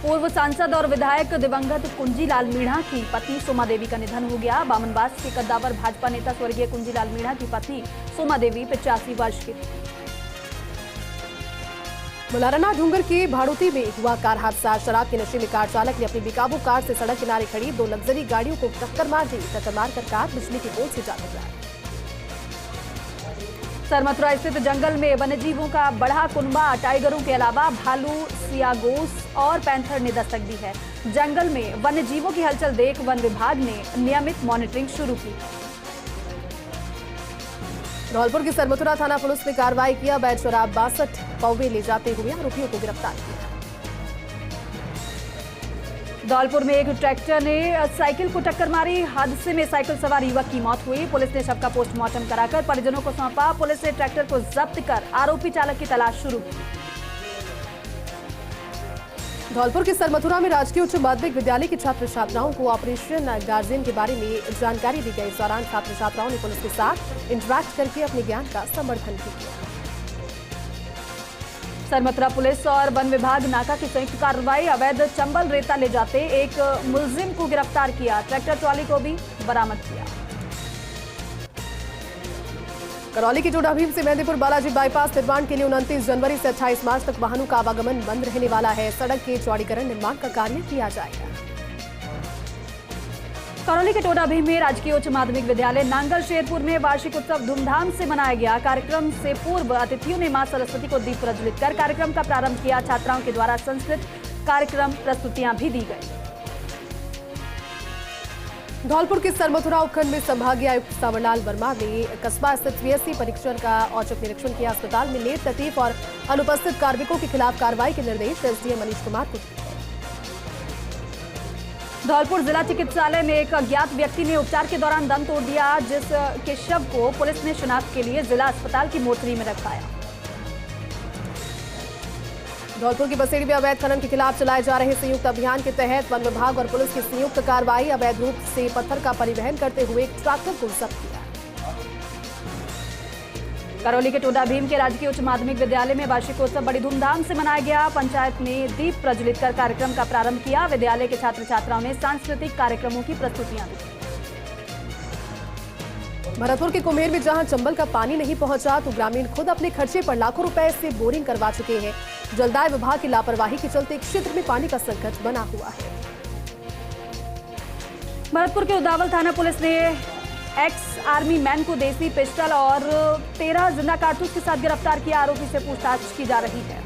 पूर्व सांसद और विधायक दिवंगत कुंजीलाल मीणा की पत्नी सोमा देवी का निधन हो गया। बामनवास के कद्दावर भाजपा नेता स्वर्गीय कुंजीलाल मीणा की पत्नी सोमा देवी 85 वर्ष की थी। मुलाराना डूंगर के भाड़ोती में हुआ कार हादसा। शराब के नशे में कार चालक ने अपनी बेकाबू कार से सड़क किनारे खड़ी 2 लग्जरी गाड़ियों को टक्कर मार दी। टक्कर मारकर कार बिजली के पोल से जा टकराई। सरमथुरा स्थित जंगल में वन्यजीवों का बढ़ा कुनबा। टाइगरों के अलावा भालू, सियागोस और पैंथर ने दस्तक दी है। जंगल में वन्यजीवों की हलचल देख वन विभाग ने नियमित मॉनिटरिंग शुरू की। धौलपुर की सरमथुरा थाना पुलिस ने कार्रवाई किया। अवैध शराब 62 पौवे ले जाते हुए आरोपियों को गिरफ्तार किया। धौलपुर में एक ट्रैक्टर ने साइकिल को टक्कर मारी। हादसे में साइकिल सवार युवक की मौत हुई। पुलिस ने शव का पोस्टमार्टम कराकर परिजनों को सौंपा। पुलिस ने ट्रैक्टर को जब्त कर आरोपी चालक की तलाश शुरू की। धौलपुर के सरमथुरा में राजकीय उच्च माध्यमिक विद्यालय के छात्र छात्राओं को ऑपरेशन गार्जियन के बारे में जानकारी दी गई। इस दौरान छात्र छात्राओं ने पुलिस के साथ इंटरैक्ट करके अपने ज्ञान का समर्थन भी किया। सरमथुरा पुलिस और वन विभाग नाका की संयुक्त कार्रवाई। अवैध चंबल रेता ले जाते एक मुलजिम को गिरफ्तार किया। ट्रैक्टर ट्रॉली को भी बरामद किया। करौली के जोड़ा भीम से मेहंदीपुर बालाजी बाईपास निर्माण के लिए 29 जनवरी से 28 मार्च तक वाहनों का आवागमन बंद रहने वाला है। सड़क के चौड़ीकरण निर्माण का कार्य किया जाएगा। करौली के टोडा भीम में राजकीय उच्च माध्यमिक विद्यालय नांगल शेरपुर में वार्षिक उत्सव धूमधाम से मनाया गया। कार्यक्रम से पूर्व अतिथियों ने मां सरस्वती को दीप प्रज्वलित कर कार्यक्रम का प्रारंभ किया। छात्राओं के द्वारा संस्कृत कार्यक्रम प्रस्तुतियां भी दी गई। धौलपुर के सरमथुरा उपखंड में संभागीय आयुक्त सावरलाल वर्मा ने कस्बा स्थित VSC परीक्षण का औचक निरीक्षण किया। अस्पताल में लेट लतीफ और अनुपस्थित कार्मिकों के खिलाफ कार्रवाई के निर्देश SDM मनीष कुमार को दिए। धौलपुर जिला चिकित्सालय में एक अज्ञात व्यक्ति ने उपचार के दौरान दम तोड़ दिया, जिसके शव को पुलिस ने शिनाख्त के लिए जिला अस्पताल की मोर्चरी में रखवाया। धौलपुर की बसेड़ी में अवैध खनन के खिलाफ चलाए जा रहे संयुक्त अभियान के तहत वन विभाग और पुलिस की संयुक्त कार्रवाई। अवैध रूप से पत्थर का परिवहन करते हुए एक ट्रैक्टर को जब्त किया। करौली के टोडा भीम के राजकीय उच्च माध्यमिक विद्यालय में वार्षिकोत्सव बड़ी धूमधाम से मनाया गया। पंचायत ने दीप प्रज्वलित कर कार्यक्रम का प्रारंभ किया। विद्यालय के छात्र छात्राओं ने सांस्कृतिक कार्यक्रमों की प्रस्तुतियां दी। भरतपुर के कुम्हेर में जहां चंबल का पानी नहीं पहुंचा, तो ग्रामीण खुद अपने खर्चे पर लाखों रुपए से बोरिंग करवा चुके हैं। जलदाय विभाग की लापरवाही के चलते क्षेत्र में पानी का संकट बना हुआ है। भरतपुर के उदावल थाना पुलिस ने एक्स आर्मी मैन को देसी पिस्टल और 13 जिंदा कारतूस के साथ गिरफ्तार किया। आरोपी से पूछताछ की जा रही है।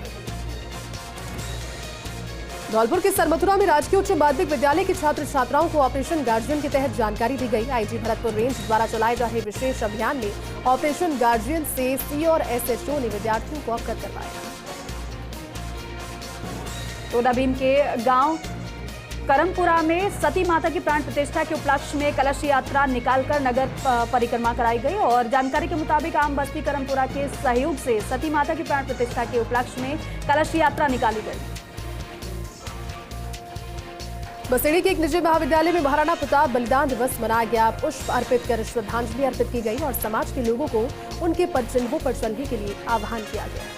धौलपुर के सरमथुरा में राजकीय उच्च माध्यमिक विद्यालय के छात्र छात्राओं को ऑपरेशन गार्जियन के तहत जानकारी दी गई। आईजी भरतपुर रेंज द्वारा चलाए जा रहे विशेष अभियान में ऑपरेशन गार्जियन से सी और SHO ने विद्यार्थियों को अवगत करवाया। टोडा भीम के गांव करमपुरा में सती माता की प्राण प्रतिष्ठा के उपलक्ष्य में कलश यात्रा निकालकर नगर परिक्रमा कराई गई और जानकारी के मुताबिक आम बस्ती करमपुरा के सहयोग से सती माता की प्राण प्रतिष्ठा के उपलक्ष्य में कलश यात्रा निकाली गई। बसेड़ी के एक निजी महाविद्यालय में महाराणा प्रताप बलिदान दिवस मनाया गया। पुष्प अर्पित कर श्रद्धांजलि अर्पित की गई और समाज के लोगों को उनके पदचिन्हों पर चलने के लिए आह्वान किया गया।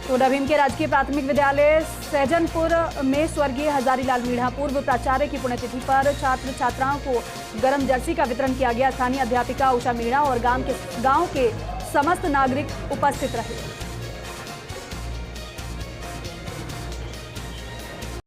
टोडा भीम के राजकीय प्राथमिक विद्यालय सहजनपुर में स्वर्गीय हजारीलाल मीणा पूर्व प्राचार्य की पुण्यतिथि पर छात्र छात्राओं को गर्म जर्सी का वितरण किया गया। स्थानीय अध्यापिका उषा मीणा और गांव के समस्त नागरिक उपस्थित रहे।